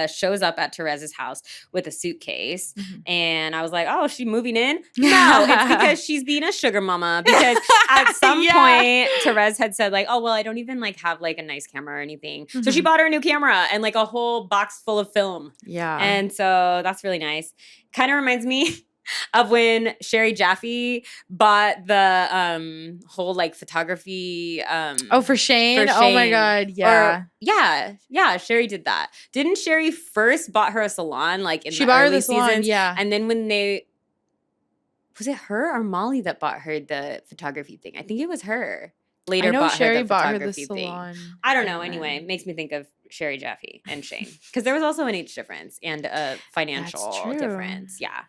shows up at Therese's house with a suitcase. And I was like, oh, is she moving in? No, it's because she's being a sugar mama. Because at some point, Therese had said like, oh, well, I don't even like have like a nice camera or anything. So she bought her a new camera and like a whole box full of film. Yeah. And so that's really nice. Kind of reminds me of when Sherry Jaffe bought the whole like photography for Shane? Oh my god, yeah, Sherry did that. Didn't Sherry first bought her a salon like in she the bought early her the salon, seasons? Yeah. And then when they was it her or Molly that bought her the photography thing? I think it was her. Later I know bought Sherry her the bought her the photography salon. thing. I don't know. Anyway, it makes me think of Sherry Jaffe and Shane because there was also an age difference and a financial difference. Yeah.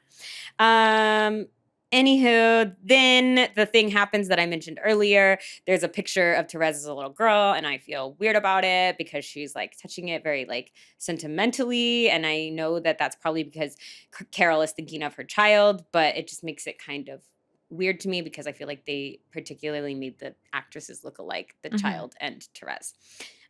Anywho, then the thing happens that I mentioned earlier. There's a picture of Therese as a little girl, and I feel weird about it because she's like touching it very like sentimentally, and I know that that's probably because Carol is thinking of her child, but it just makes it kind of weird to me because I feel like they particularly made the actresses look alike, the child and Therese.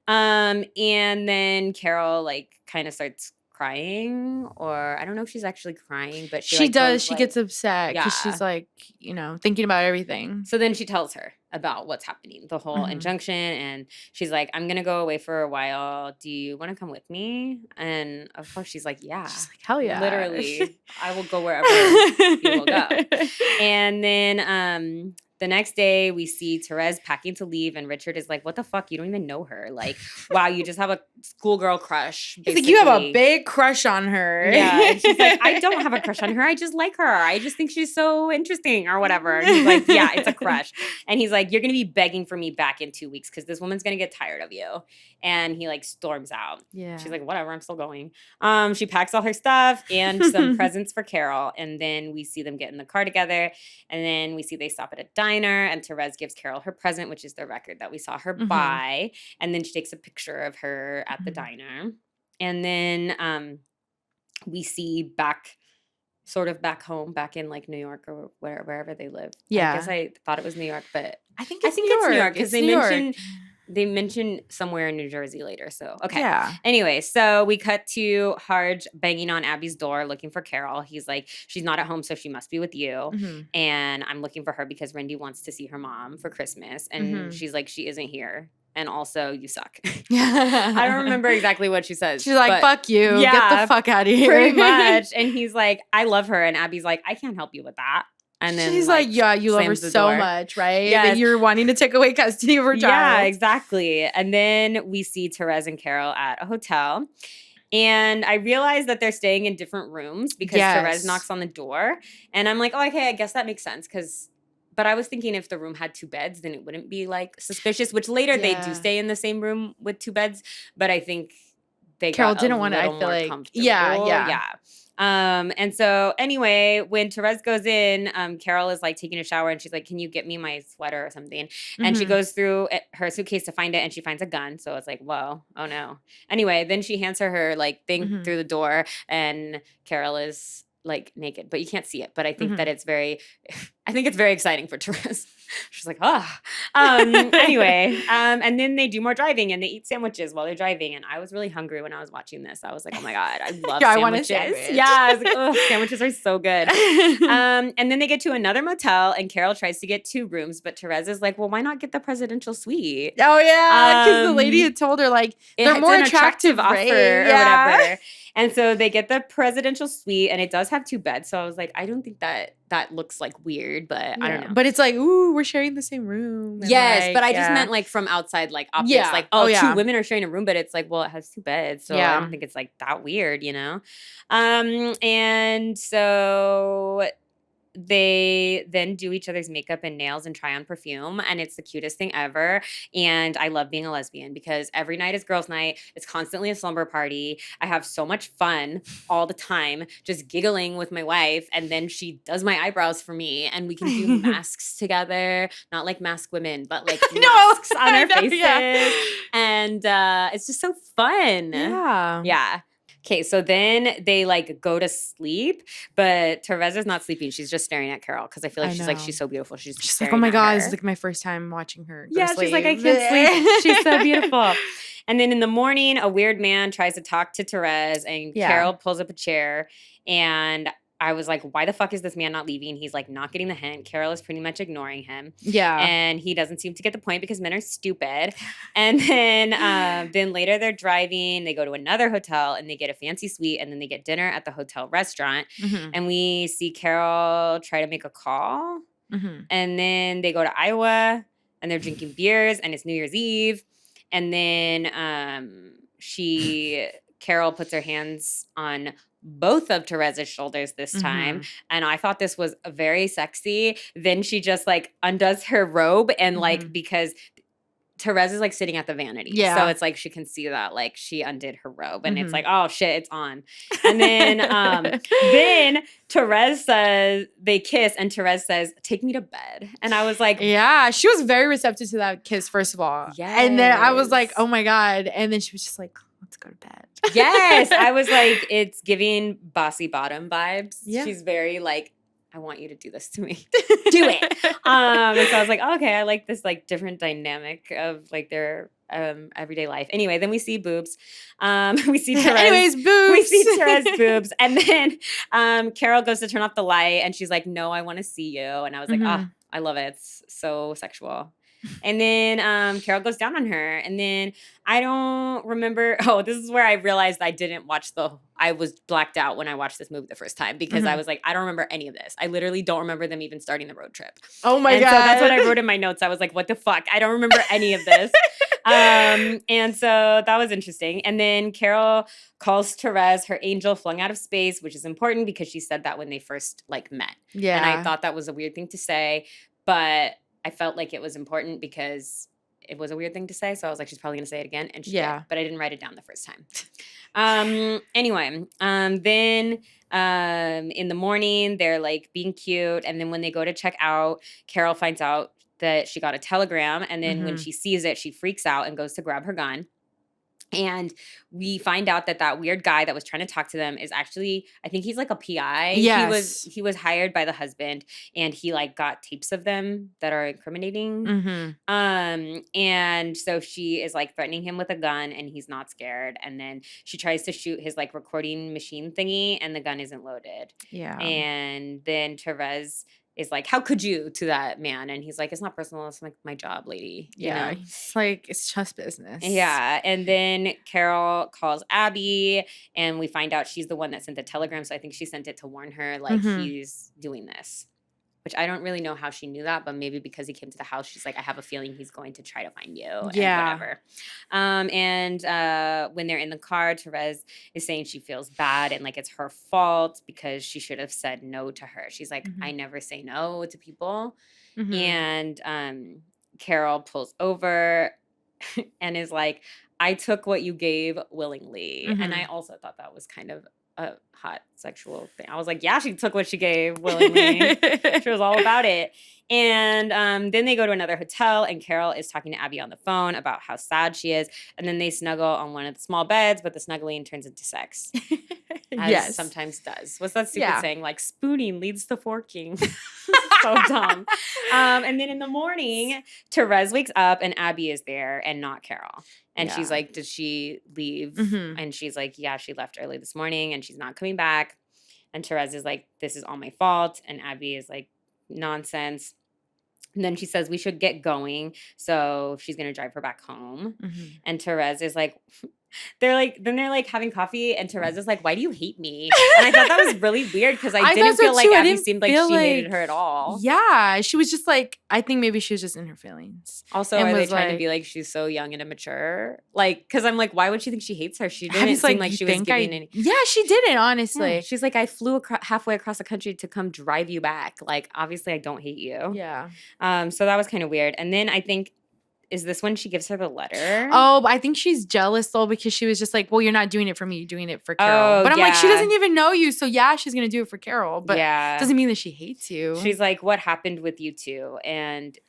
And then Carol like kind of starts crying, or I don't know if she's actually crying, but she like, does. goes, She like, gets upset because she's like, thinking about everything. So then she tells her about what's happening, the whole injunction, and she's like, I'm gonna go away for a while. Do you want to come with me? And of course she's like, yeah. She's like, hell yeah. Literally, I will go wherever you will go. And then the next day, we see Therese packing to leave, and Richard is like, what the fuck? You don't even know her. Like, wow, you just have a schoolgirl crush. Basically. He's like, you have a big crush on her. Yeah. And she's like, I don't have a crush on her. I just like her. I just think she's so interesting or whatever. And he's like, yeah, it's a crush. And he's like, you're going to be begging for me back in 2 weeks because this woman's going to get tired of you. And he like storms out. Yeah. She's like, whatever, I'm still going. She packs all her stuff and some presents for Carol. And then we see them get in the car together. And then we see they stop at a diner, and Therese gives Carol her present, which is the record that we saw her buy. And then she takes a picture of her at the diner. And then we see back home, back in like New York or wherever they live. Yeah. I guess I thought it was New York, but I think it's New York because they mentioned somewhere in New Jersey later. So, okay. Yeah. Anyway, so we cut to Harge banging on Abby's door looking for Carol. He's like, she's not at home, so she must be with you. And I'm looking for her because Rendy wants to see her mom for Christmas. And she's like, she isn't here. And also, you suck. I don't remember exactly what she says. She's like, fuck you. Yeah, get the fuck out of here. Pretty much. And he's like, I love her. And Abby's like, I can't help you with that. And then she's like, yeah, you love her so much, right? Yes. That you're wanting to take away custody of her child. Yeah, exactly. And then we see Therese and Carol at a hotel. And I realize that they're staying in different rooms because Therese knocks on the door. And I'm like, oh, okay, I guess that makes sense. But I was thinking if the room had 2 beds, then it wouldn't be like suspicious, which later they do stay in the same room with 2 beds. But I think Carol didn't want to, I feel like, yeah. And so anyway, when Therese goes in, Carol is like taking a shower and she's like, can you get me my sweater or something? And she goes through her suitcase to find it and she finds a gun. So it's like, whoa, oh no. Anyway, then she hands her like thing through the door and Carol is like naked, but you can't see it. But I think that it's very exciting for Therese. She's like, anyway, and then they do more driving and they eat sandwiches while they're driving. And I was really hungry when I was watching this. I was like, oh my God, I love sandwiches. I want a sandwich. Yeah, I was like, oh, sandwiches are so good. And then they get to another motel and Carol tries to get 2 rooms, but Therese is like, well, why not get the presidential suite? Oh yeah, because the lady had told her like they're more attractive offer or whatever. And so they get the presidential suite and it does have 2 beds. So I was like, I don't think that looks like weird, but I don't know. But it's like, ooh, we're sharing the same room. Yes, like, but I just meant like from outside, like optics. Yeah. Like, 2 women are sharing a room, but it's like, well, it has 2 beds. So I don't think it's like that weird, you know? And so they then do each other's makeup and nails and try on perfume, and it's the cutest thing ever. And I love being a lesbian because every night is girls' night. It's constantly a slumber party. I have so much fun all the time, just giggling with my wife, and then she does my eyebrows for me, and we can do masks together. Not like mask women, but like masks on our faces. Yeah. And it's just so fun. Yeah. Okay, so then they like go to sleep, but Therese is not sleeping. She's just staring at Carol because I feel like she's so beautiful. She's like, oh my God, this is like my first time watching her go to sleep. She's like, I can't sleep. She's so beautiful. And then in the morning, a weird man tries to talk to Therese, and Carol pulls up a chair, and I was like, why the fuck is this man not leaving? He's like not getting the hint. Carol is pretty much ignoring him. Yeah. And he doesn't seem to get the point because men are stupid. And then later they're driving. They go to another hotel and they get a fancy suite, and then they get dinner at the hotel restaurant. And we see Carol try to make a call. And then they go to Iowa and they're drinking beers, and it's New Year's Eve. And then Carol puts her hands on both of Therese's shoulders this time. And I thought this was very sexy. Then she just like undoes her robe and like because Therese is like sitting at the vanity. Yeah. So it's like she can see that like she undid her robe and it's like, oh shit, it's on. And then Therese says, they kiss and Therese says, take me to bed. And I was like, yeah, she was very receptive to that kiss, first of all. Yes. And then I was like, oh my God. And then she was just like, let's go to bed. Yes. I was like, it's giving bossy bottom vibes. Yeah. She's very like, I want you to do this to me. Do it. And so I was like, oh, okay, I like this like different dynamic of like their everyday life. Anyway, then we see boobs. We see Therese. Anyways, boobs. We see Therese boobs. And then Carol goes to turn off the light and she's like, no, I want to see you. And I was like, oh, I love it. It's so sexual. And then Carol goes down on her. And then I don't remember. Oh, this is where I realized I was blacked out when I watched this movie the first time because I was like, I don't remember any of this. I literally don't remember them even starting the road trip. Oh my God. So that's what I wrote in my notes. I was like, what the fuck? I don't remember any of this. And so that was interesting. And then Carol calls Therese her angel flung out of space, which is important because she said that when they first like met. Yeah. And I thought that was a weird thing to say, but I felt like it was important because it was a weird thing to say. So I was like, she's probably going to say it again. And she did, but I didn't write it down the first time. Anyway, then in the morning, they're like being cute. And then when they go to check out, Carol finds out that she got a telegram. And then when she sees it, she freaks out and goes to grab her gun. And we find out that weird guy that was trying to talk to them is actually, I think he's like a PI. Yes. He was hired by the husband and he like got tapes of them that are incriminating. And so she is like threatening him with a gun and he's not scared. And then she tries to shoot his like recording machine thingy and the gun isn't loaded. Yeah. And then Therese is like, how could you, to that man? And he's like, it's not personal. It's like my job, lady. Yeah. You know? It's like, it's just business. Yeah. And then Carol calls Abby and we find out she's the one that sent the telegram. So I think she sent it to warn her like he's doing this, which I don't really know how she knew that, but maybe because he came to the house, she's like, I have a feeling he's going to try to find you. Yeah. And whatever. When they're in the car, Therese is saying she feels bad and like it's her fault because she should have said no to her. She's like, I never say no to people. And Carol pulls over and is like, I took what you gave willingly. And I also thought that was kind of a hot sexual thing. I was like, yeah, she took what she gave willingly. She was all about it. And then they go to another hotel and Carol is talking to Abby on the phone about how sad she is. And then they snuggle on one of the small beds, but the snuggling turns into sex. As sometimes does. What's that stupid saying? Like spooning leads to forking. So dumb. And then in the morning, Therese wakes up and Abby is there and not Carol. And she's like, did she leave? And she's like, yeah, she left early this morning and she's not coming back. And Therese is like, this is all my fault. And Abby is like, nonsense. And then she says we should get going. So she's going to drive her back home. And Therese is like, they're like having coffee and Therese is like, why do you hate me? And I thought that was really weird because I didn't feel like Abby seemed like she hated her at all. Yeah. She was just like, I think maybe she was just in her feelings. Also, are they trying to be like, she's so young and immature? Like, because I'm like, why would she think she hates her? She didn't seem like she was giving any. Yeah, she didn't, honestly. Yeah. She's like, I flew halfway across the country to come drive you back. Like, obviously I don't hate you. Yeah. So that was kind of weird. And then I think, is this when she gives her the letter? Oh, but I think she's jealous though because she was just like, well, you're not doing it for me. You're doing it for Carol. But I'm like, she doesn't even know you. So yeah, she's going to do it for Carol. But it doesn't mean that she hates you. She's like, what happened with you two? And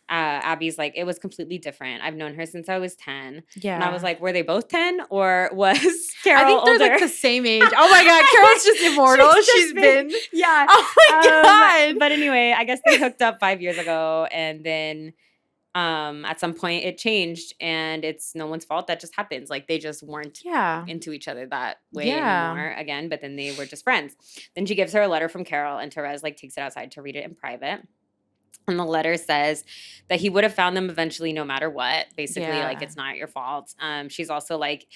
Abby's like, it was completely different. I've known her since I was 10. Yeah. And I was like, were they both 10 or was Carol older? I think they're like the same age. Oh my God, Carol's just immortal. She's been. Yeah. Oh my God. But anyway, I guess they hooked up 5 years ago and then at some point it changed and it's no one's fault. That just happens. Like they just weren't into each other that way anymore again, but then they were just friends. Then she gives her a letter from Carol and Therese like takes it outside to read it in private. And the letter says that he would have found them eventually no matter what. Basically, like, it's not your fault. She's also like,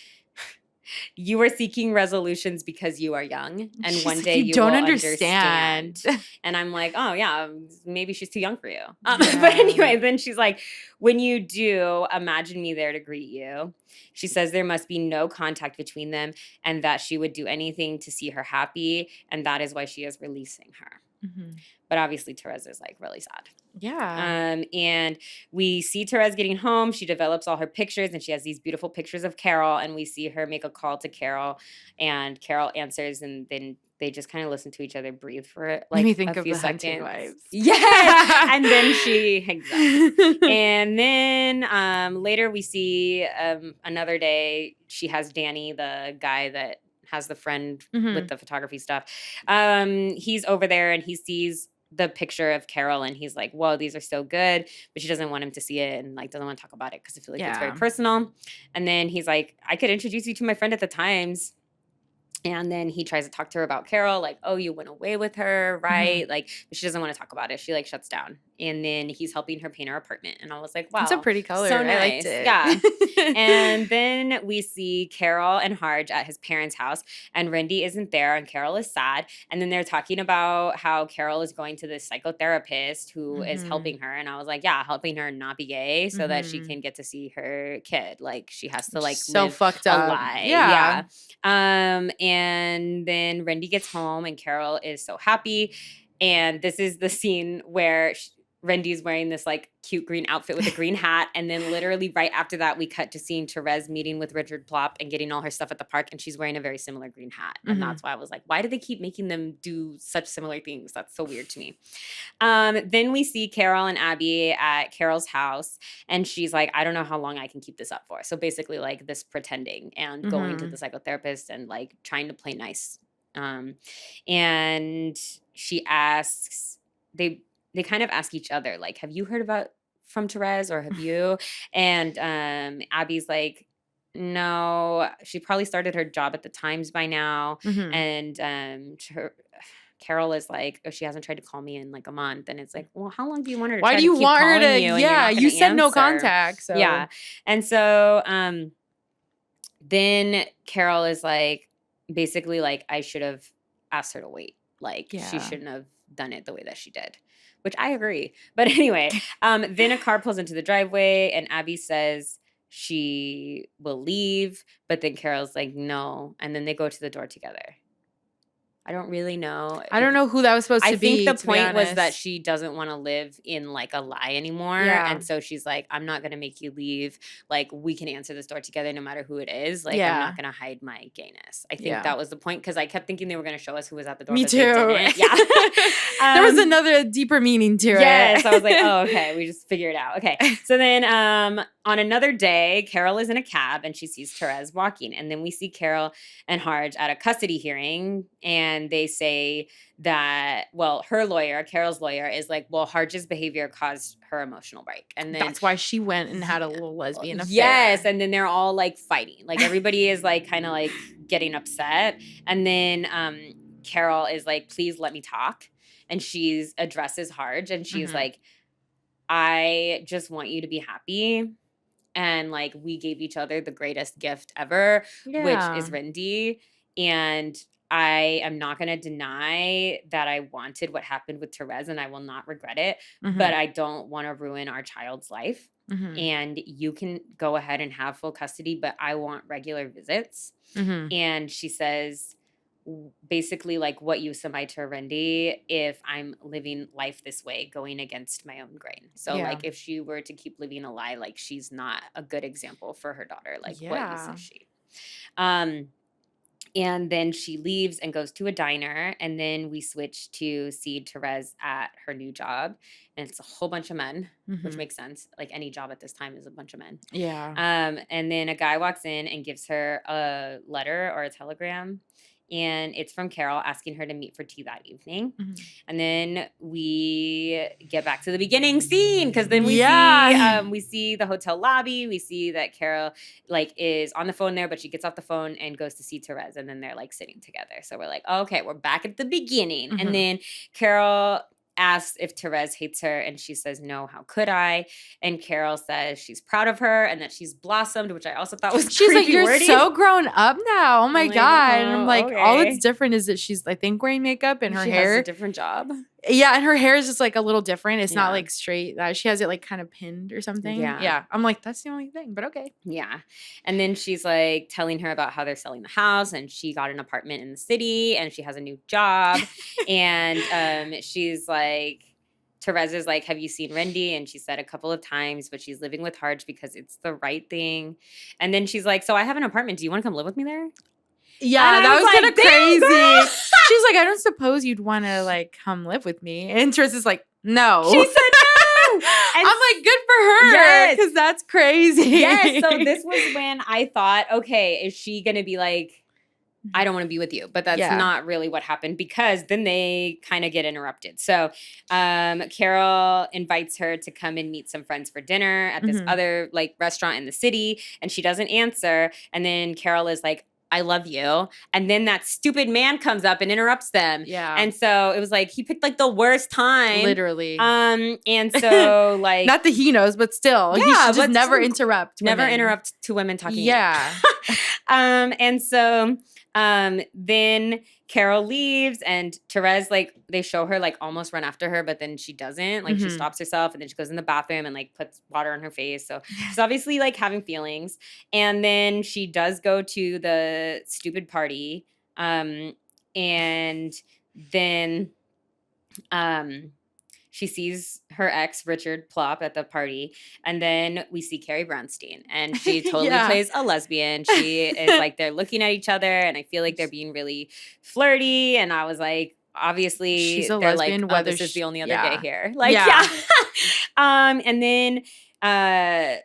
You are seeking resolutions because you are young, and She's one like, day you you don't will understand. And I'm like, oh yeah, maybe she's too young for you. But anyway, then she's like, when you do, imagine me there to greet you. She says there must be no contact between them, and that she would do anything to see her happy, and that is why she is releasing her. But obviously, Therese is like really sad. Yeah. And we see Therese getting home. She develops all her pictures, and she has these beautiful pictures of Carol. And we see her make a call to Carol, and Carol answers, and then they just kind of listen to each other breathe for like a few seconds. Yes, and then she hangs up. And then later we see another day she has Danny, the guy that has the friend with the photography stuff. He's over there and he sees the picture of Carol and he's like, whoa, these are so good. But she doesn't want him to see it and like doesn't want to talk about it because I feel like it's very personal. And then he's like, I could introduce you to my friend at the Times. And then he tries to talk to her about Carol, like, oh, you went away with her, right? Like, but she doesn't want to talk about it. She like shuts down. And then he's helping her paint her apartment. And I was like, wow. It's a pretty color. So nice. I liked it. Yeah. And then we see Carol and Harge at his parents' house. And Rindy isn't there. And Carol is sad. And then they're talking about how Carol is going to this psychotherapist who is helping her. And I was like, yeah, helping her not be gay so that she can get to see her kid. Like, she has to like so live fucked a up. lie. Yeah. And then Rindy gets home and Carol is so happy. And this is the scene where Rindy's wearing this like cute green outfit with a green hat. And then literally right after that, we cut to seeing Therese meeting with Richard Plop and getting all her stuff at the park. And she's wearing a very similar green hat. And that's why I was like, why do they keep making them do such similar things? That's so weird to me. Then we see Carol and Abby at Carol's house. And she's like, I don't know how long I can keep this up for. So basically like this pretending and going to the psychotherapist and like trying to play nice. And she asks, they kind of ask each other, like, have you heard from Therese or have you? And Abby's like, no, she probably started her job at the Times by now. And Carol is like, oh, she hasn't tried to call me in like a month. And it's like, well, how long do you want her to Why try do you to keep want her calling to? you? Yeah, you said answer? No contact. So. Yeah. And so then Carol is like, basically like, I should have asked her to wait. Like, she shouldn't have done it the way that she did. Which I agree. But anyway, then a car pulls into the driveway and Abby says she will leave. But then Carol's like, no. And then they go to the door together. I don't really know. I don't know who that was supposed to be. I think the point was that she doesn't want to live in like a lie anymore. Yeah. And so she's like, I'm not going to make you leave. Like, we can answer this door together no matter who it is. Like, I'm not going to hide my gayness. I think that was the point because I kept thinking they were going to show us who was at the door. Me too. Yeah. There was another deeper meaning to it. Yes. I was like, oh, okay. We just figured it out. Okay. So then on another day, Carol is in a cab and she sees Therese walking. And then we see Carol and Harge at a custody hearing. And they say that, well, her lawyer, Carol's lawyer, is like, well, Harge's behavior caused her emotional break. And then that's why she went and had a little lesbian affair. Yes. And then they're all like fighting. Like everybody is like kind of like getting upset. And then Carol is like, please let me talk. And she addresses Harge and she's like, I just want you to be happy. And like, we gave each other the greatest gift ever, which is Rindy. And I am not going to deny that I wanted what happened with Therese and I will not regret it. But I don't want to ruin our child's life. And you can go ahead and have full custody, but I want regular visits. And she says, basically like, what use am I to Rindy if I'm living life this way, going against my own grain? So like, if she were to keep living a lie, like she's not a good example for her daughter. Like what use is she? And then she leaves and goes to a diner. And then we switch to see Therese at her new job. And it's a whole bunch of men, which makes sense. Like any job at this time is a bunch of men. Yeah. And then a guy walks in and gives her a letter or a telegram. And it's from Carol asking her to meet for tea that evening. And then we get back to the beginning scene because then we see the hotel lobby. We see that Carol like is on the phone there, but she gets off the phone and goes to see Therese. And then they're like sitting together. So we're like, oh, okay, we're back at the beginning. And then Carol asks if Therese hates her, and she says, no, how could I? And Carol says she's proud of her and that she's blossomed, which I also thought was She's like, you're wordy. so grown up now. Oh my God. And I'm like, okay. all that's different is that she's, I think, wearing makeup and her hair. Has a different job. Yeah, and her hair is just like a little different. It's not like straight. She has it like kind of pinned or something. Yeah. I'm like, that's the only thing, but okay. Yeah. And then she's like telling her about how they're selling the house, and she got an apartment in the city and she has a new job. And she's like, Therese is like, have you seen Rendy? And she said a couple of times, but she's living with Harge because it's the right thing. And then she's like, so I have an apartment. Do you want to come live with me there? Yeah, that was kind of crazy. She's like, I don't suppose you'd want to like come live with me. And Therese is like, no. She said no. And I'm like, good for her. Because that's crazy. Yes. So this was when I thought, okay, is she going to be like, I don't want to be with you, but that's not really what happened, because then they kind of get interrupted. So Carol invites her to come and meet some friends for dinner at this other like restaurant in the city, and she doesn't answer. And then Carol is like, I love you. And then that stupid man comes up and interrupts them. Yeah. And so it was like, he picked like the worst time. Literally. And so like. Not that he knows, but still. Yeah, he should just never interrupt. Never interrupt two women talking. Yeah. And so then Carol leaves, and Therese, like, they show her like almost run after her, but then she doesn't. Like she stops herself, and then she goes in the bathroom and like puts water on her face. So she's obviously like having feelings. And then she does go to the stupid party. And then she sees her ex, Richard, plop at the party. And then we see Carrie Brownstein. And she totally plays a lesbian. She is like, they're looking at each other. And I feel like they're being really flirty. And I was like, obviously, she's a they're lesbian, like, whether this is the only other gay here. Like, and then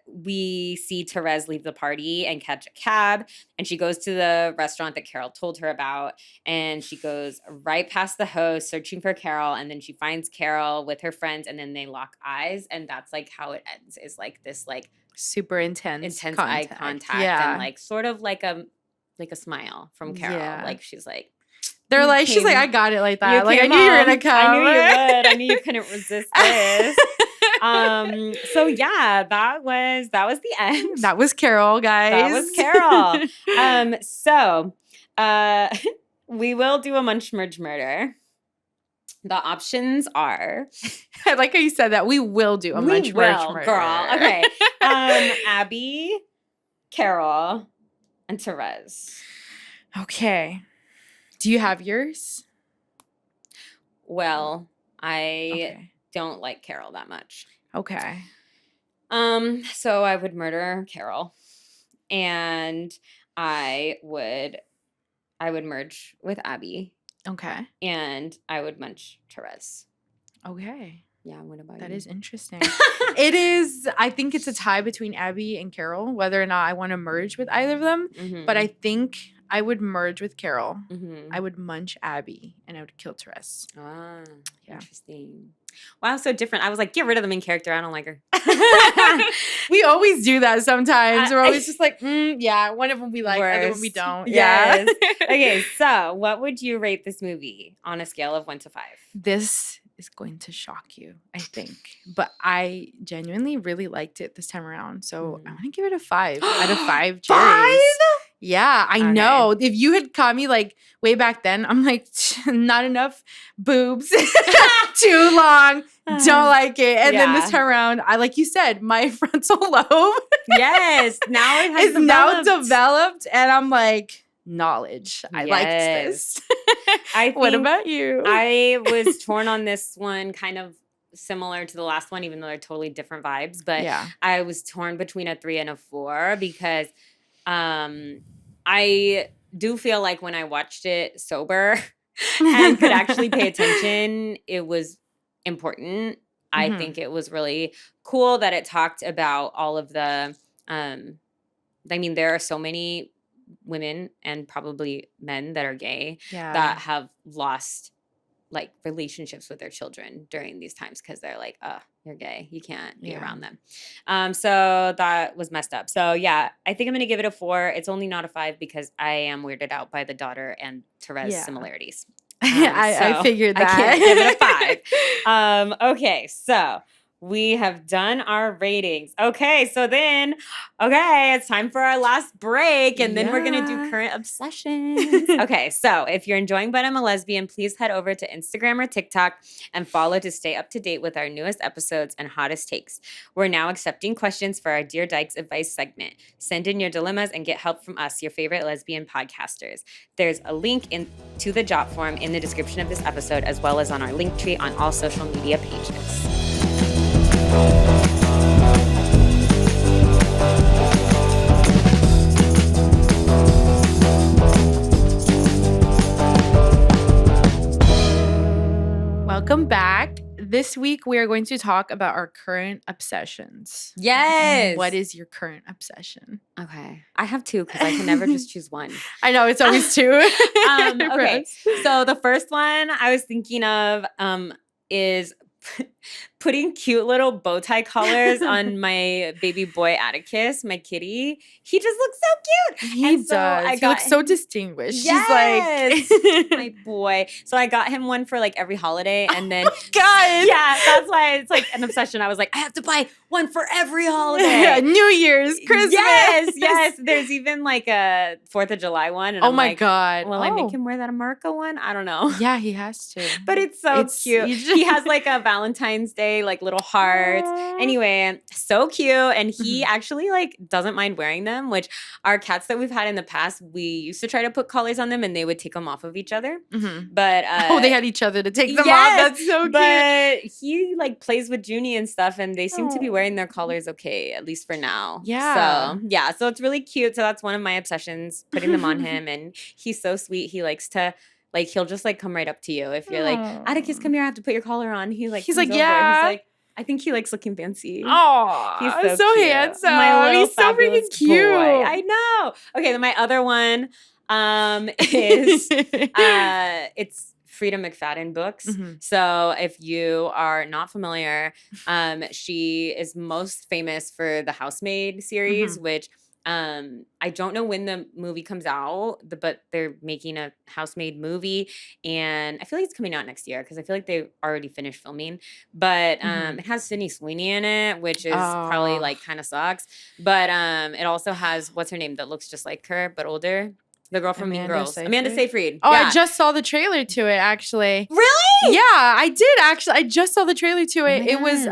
we see Therese leave the party and catch a cab, and she goes to the restaurant that Carol told her about, and she goes right past the host searching for Carol, and then she finds Carol with her friends, and then they lock eyes, and that's like how it ends, is like this like super intense eye contact and like sort of like a smile from Carol. Like she's like, they're like, she's like, I got it like that. Like I knew you were gonna come. I knew you would. I knew you couldn't resist this. So yeah, that was the end. That was Carol, guys. That was Carol. So we will do a munch merge murder. The options are, I like how you said that. We will do a munch merge murder. Girl. Okay. Abby, Carol, and Therese. Okay. Do you have yours? Well, I don't like Carol that much. Okay. So I would murder Carol, and I would merge with Abby. Okay. And I would munch Therese. Okay. Yeah, what about you? That is interesting. It is, I think it's a tie between Abby and Carol, whether or not I want to merge with either of them. Mm-hmm. But I think I would merge with Carol. Mm-hmm. I would munch Abby, and I would kill Therese. Ah, interesting. Wow, so different. I was like, get rid of the main character. I don't like her. We always do that sometimes. We're always just like, one of them we like, other one we don't. Yes. Okay, so what would you rate this movie on a scale of 1 to 5? This is going to shock you, I think. But I genuinely really liked it this time around. So I want to give it a 5 out of 5 cherries. 5? Yeah, I know. If you had caught me like way back then, I'm like, not enough boobs, too long, don't like it. And then this time around, I, like you said, my frontal lobe. Yes, now it has now developed, and I'm like, knowledge. I liked this. What about you? I was torn on this one, kind of similar to the last one, even though they're totally different vibes. But I was torn between a 3 and a 4 because I do feel like when I watched it sober and could actually pay attention, it was important. I think it was really cool that it talked about all of the, there are so many women and probably men that are gay that have lost like relationships with their children during these times because they're like, oh, you're gay, you can't be around them. So that was messed up. So yeah, I think I'm gonna give it a 4. It's only not a 5 because I am weirded out by the daughter and Therese similarities. I figured that. I can't give it a 5. Okay, so we have done our ratings. Okay, so then, it's time for our last break, and then we're going to do current obsessions. Okay, so if you're enjoying But I'm a Lesbian, please head over to Instagram or TikTok and follow to stay up to date with our newest episodes and hottest takes. We're now accepting questions for our Dear Dykes advice segment. Send in your dilemmas and get help from us, your favorite lesbian podcasters. There's a link to the job form in the description of this episode, as well as on our link tree on all social media pages. Welcome back. This week we are going to talk about our current obsessions. Yes. What is your current obsession? Okay. I have 2 because I can never just choose one. I know, it's always 2. Okay. So the first one I was thinking of is putting cute little bow tie collars on my baby boy Atticus, my kitty. He just looks so cute. He does. He looks so distinguished. Yes, He's like my boy. So I got him one for like every holiday, and then God, yeah, that's why it's like an obsession. I was like, I have to buy one for every holiday. New Year's, Christmas. Yes. There's even like a 4th of July one. And oh my God. Will I make him wear that America one? I don't know. Yeah, he has to. But it's so cute. He has like a Valentine's Day, like little hearts. Anyway, so cute. And he actually like doesn't mind wearing them, which our cats that we've had in the past, we used to try to put collars on them and they would take them off of each other. But they had each other to take them off. That's so cute. But he like plays with Junie and stuff, and they seem to be wearing their collars okay, at least for now. Yeah. So it's really cute. So that's one of my obsessions, putting them on him. And he's so sweet. He likes to like, he'll just like come right up to you. If you're like, Atticus, come here, I have to put your collar on. He's like, yeah. He's like, I think he likes looking fancy. Oh, he's so cute. handsome. He's so freaking cute. Boy. I know. Okay, then my other one is it's Frida McFadden books. So if you are not familiar, she is most famous for the Housemaid series, which I don't know when the movie comes out, but they're making a Housemaid movie, and I feel like it's coming out next year because I feel like they already finished filming. But it has Sydney Sweeney in it, which is probably like kind of sucks. But it also has what's her name that looks just like her but older. The girl from Mean Girls. Amanda Seyfried. Oh, yeah. I just saw the trailer to it, actually. Really? Yeah, I did, actually. I just saw the trailer to it. It was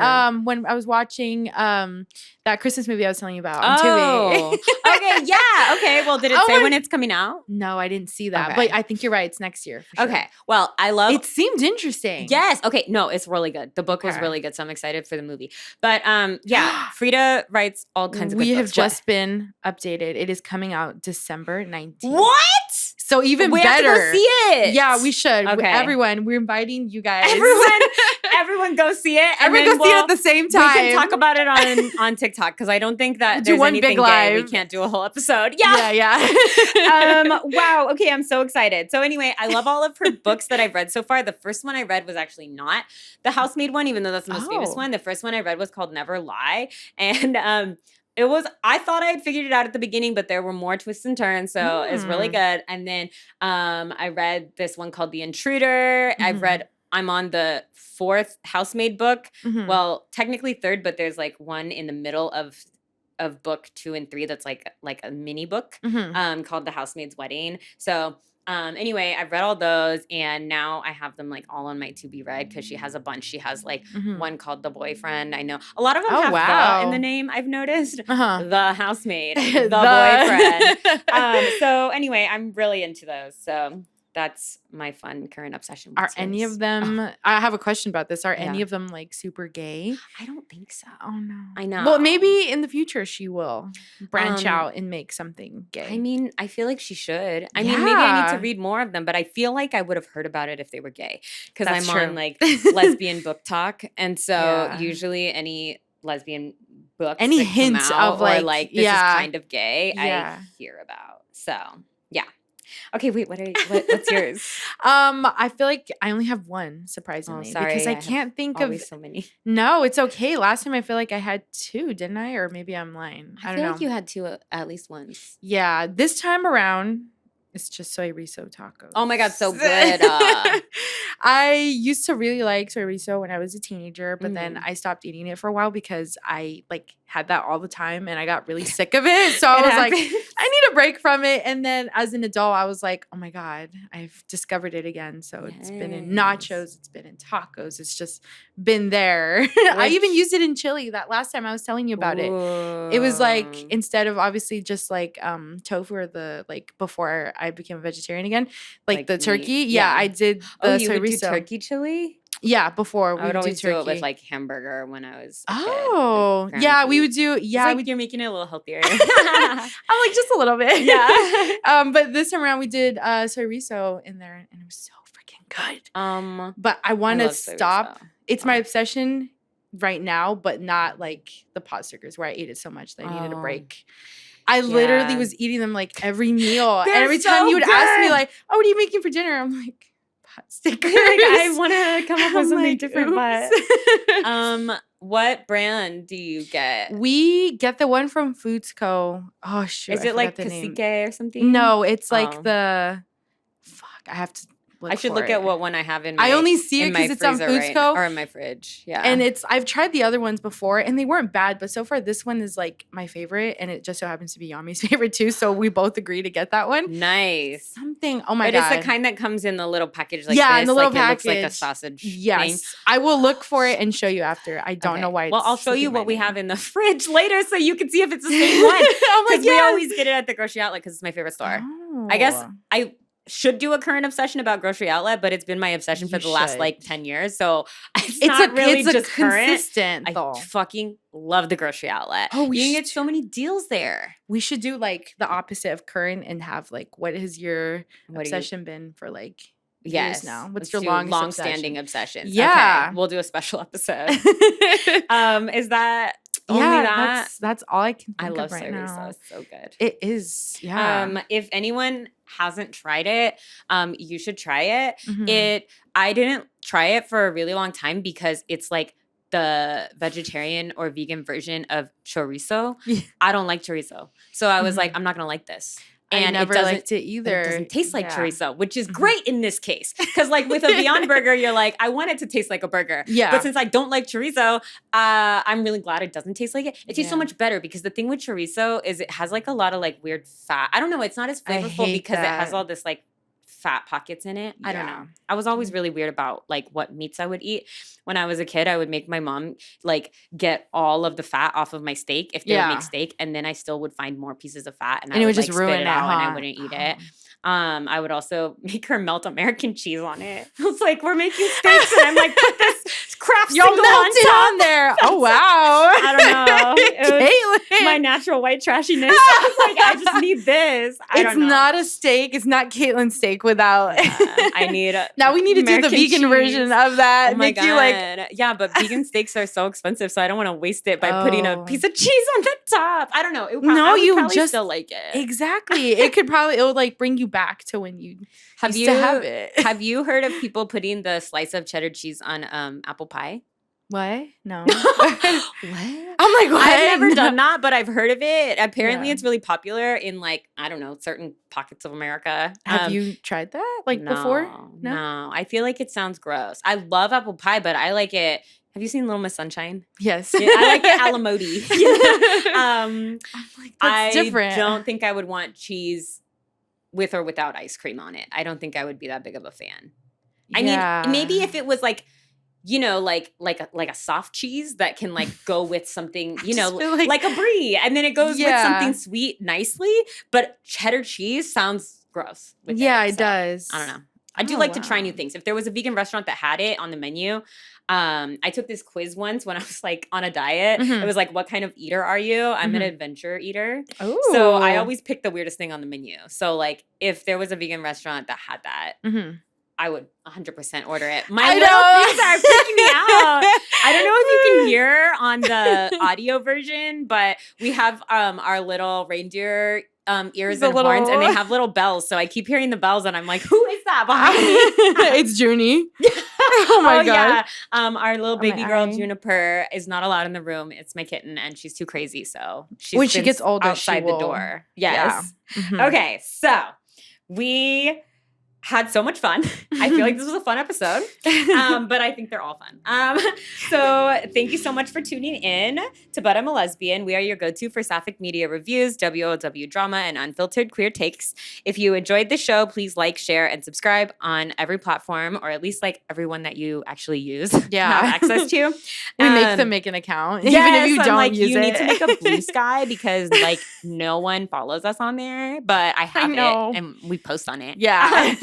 when I was watching that Christmas movie I was telling you about on Tubi. Okay, yeah. Okay, well, did it say when it's coming out? No, I didn't see that. But I think you're right. It's next year. For sure. Okay. Well, I love... It seemed interesting. Yes. Okay. No, it's really good. The book was really good, so I'm excited for the movie. But yeah, Frida writes all kinds of good books. We have just been updated. It is coming out December 19th. What? So even we better. We have to go see it. Yeah, we should. Okay. Everyone, we're inviting you guys. Everyone go see it. Everyone go see it at the same time. We can talk about it on TikTok because I don't think that there's anything big live. Gay. We can't do a whole episode. Yeah. Wow. Okay, I'm so excited. So anyway, I love all of her books that I've read so far. The first one I read was actually not the Housemaid one, even though that's the most famous one. The first one I read was called Never Lie. And I thought I had figured it out at the beginning, but there were more twists and turns. So it's really good. And then I read this one called The Intruder. I'm on the 4th Housemaid book. Well, technically 3rd, but there's like one in the middle of book 2 and 3 that's like a mini book called The Housemaid's Wedding. So anyway, I've read all those, and now I have them like all on my to be read because she has a bunch. She has like one called The Boyfriend. I know a lot of them have the in the name, I've noticed. The Housemaid, the Boyfriend. So anyway, I'm really into those. So that's my fun current obsession. Are any of them, I have a question about this. Are any of them like super gay? I don't think so. Oh no. I know. Well, maybe in the future she will branch out and make something gay. I mean, I feel like she should. I mean, maybe I need to read more of them, but I feel like I would have heard about it if they were gay. Because I'm on like lesbian book talk. And so usually any lesbian books any hint of like this is kind of gay, I hear about. So yeah. Okay, wait. What's yours? I feel like I only have one, surprisingly, because I can't think of so many. No, it's okay. Last time I feel like I had 2, didn't I? Or maybe I'm lying. I don't know. Like you had 2 at least once. Yeah, this time around, It's just chorizo tacos. Oh my God, so good. I used to really like chorizo when I was a teenager, but then I stopped eating it for a while because I like had that all the time and I got really sick of it. So I was like, I need a break from it. And then as an adult, I was like, oh my God, I've discovered it again. So it's been in nachos, it's been in tacos, it's just been there. I even used it in chili that last time I was telling you about it. It was like, instead of obviously just like tofu or the like before I became a vegetarian again, like the turkey. Yeah, I did the chorizo. Would do turkey chili? Yeah, before I would always do it with like hamburger when I was a kid. Oh, yeah, we would do. Yeah, like you're making it a little healthier. I'm like just a little bit. Yeah. But this time around we did chorizo in there, and it was so freaking good. But I want to stop. It's my obsession right now, but not like the pot stickers where I ate it so much that I needed a break. I literally was eating them like every meal, and every time you would ask me like, "Oh, what are you making for dinner?" I'm like, stickers. Like, I want to come up with something different, but what brand do you get? We get the one from Foods Co. Oh shoot, is it like cacique or something? No, it's like the I have to I should look at what one I have in my I only see it because it's on Foods Co. Or in my fridge. Yeah. And I've tried the other ones before and they weren't bad, but so far this one is like my favorite and it just so happens to be Yami's favorite too. So we both agree to get that one. Nice. Oh my God. But it's the kind that comes in the little package like this. In the little package. It looks like a sausage thing. I will look for it and show you after. I don't know why. Well, I'll show you what we have in the fridge later so you can see if it's the same one. Because we always get it at the grocery outlet because it's my favorite store. Oh. I guess I should do a current obsession about grocery outlet, but it's been my obsession for the last like 10 years. So it's not really just consistent. I fucking love the grocery outlet. Oh, you can get so many deals there. We should do like the opposite of current and have like, what has your obsession been for like years now? What's your long-standing obsessions? Yeah. Okay, we'll do a special episode. Is that only that? That's all I can think I love of right now. It's so good. It is. Yeah. If anyone hasn't tried it, you should try it. Mm-hmm. I didn't try it for a really long time because it's like the vegetarian or vegan version of chorizo. Yeah. I don't like chorizo. So I was like, I'm not going to like this. And I never liked it either. It doesn't taste like chorizo, which is great in this case. Because like with a Beyond Burger, you're like, I want it to taste like a burger. Yeah. But since I don't like chorizo, I'm really glad it doesn't taste like it. It tastes so much better because the thing with chorizo is it has like a lot of like weird fat. I don't know. It's not as flavorful because it has all this like fat pockets in it. I don't know. I was always really weird about like what meats I would eat. When I was a kid, I would make my mom like get all of the fat off of my steak if they would make steak, and then I still would find more pieces of fat and I would just ruin it out and I wouldn't eat it. I would also make her melt American cheese on it. I was like, we're making steaks and I'm like, put this Kraft single on there. Oh wow. I don't know. It was my natural white trashiness. I was like, I just need this. It's not a steak. It's not Caitlin's steak without. I need now we need to do the vegan version of that. Oh my God. Yeah, but vegan steaks are so expensive, so I don't want to waste it by putting a piece of cheese on the top. I don't know. I would just still like it. Exactly. It would like bring you back to when you used to have it. Have you heard of people putting the slice of cheddar cheese on apple pie? What? No. What? I'm like, what? I've never done that, but I've heard of it. Apparently, it's really popular in like, I don't know, certain pockets of America. Have you tried that before? No. I feel like it sounds gross. I love apple pie, but I like it. Have you seen Little Miss Sunshine? Yes. Yeah, I like it a la mode. I'm like, that's different. I don't think I would want cheese with or without ice cream on it. I don't think I would be that big of a fan. I mean, maybe if it was like, you know, like a soft cheese that can like go with something, you know, like a brie, and then it goes with something sweet nicely. But cheddar cheese sounds gross. It does. I don't know. I do like to try new things. If there was a vegan restaurant that had it on the menu, I took this quiz once when I was like on a diet. Mm-hmm. It was like, what kind of eater are you? I'm an adventure eater. Ooh. So I always pick the weirdest thing on the menu. So like if there was a vegan restaurant that had that, I would 100% order it. My little things are freaking me out. I don't know if you can hear on the audio version, but we have our little reindeer ears and horns, and they have little bells. So I keep hearing the bells, and I'm like, who is that behind me? It's Junie. Oh my God. Yeah. Our little baby girl Juniper is not allowed in the room. It's my kitten, and she's too crazy. So when she gets older, outside the door. Yes. Yeah. Mm-hmm. Okay. So We had so much fun. I feel like this was a fun episode, but I think they're all fun. So thank you so much for tuning in to But I'm a Lesbian. We are your go-to for sapphic media reviews, WOW drama, and unfiltered queer takes. If you enjoyed the show, please like, share, and subscribe on every platform, or at least like everyone that you actually use have access to. We make them make an account, even if you don't use you it. need to make a Blue Sky because like no one follows us on there, but I have it and we post on it. Yeah.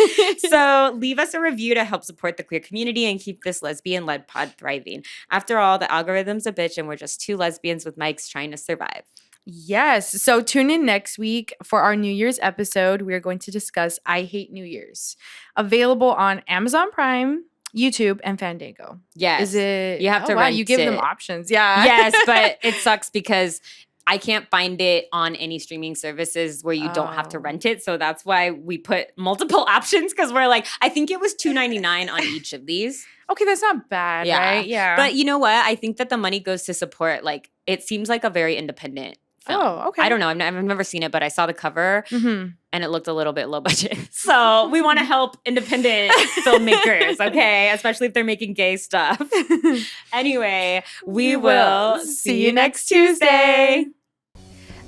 So leave us a review to help support the queer community and keep this lesbian-led pod thriving. After all, the algorithm's a bitch and we're just two lesbians with mics trying to survive. Yes. So tune in next week for our New Year's episode. We are going to discuss I Hate New Year's. Available on Amazon Prime, YouTube, and Fandango. Yes. Is it? You have to rent you give them options. Yeah. Yes, but it sucks because I can't find it on any streaming services where you don't have to rent it. So that's why we put multiple options because we're like, I think it was $2.99 on each of these. Okay, that's not bad, right? Yeah. But you know what? I think that the money goes to support, like, it seems like a very independent film. Oh, okay. I don't know. I've never seen it, but I saw the cover and it looked a little bit low budget. So we want to help independent filmmakers, okay? Especially if they're making gay stuff. Anyway, we will see you next Tuesday.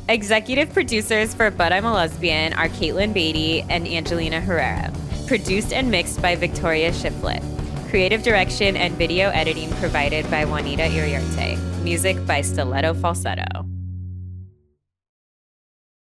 Executive producers for But I'm a Lesbian are Caitlin Beatty and Angelina Herrera. Produced and mixed by Victoria Shiflett. Creative direction and video editing provided by Juanita Iriarte. Music by Stiletto Falsetto.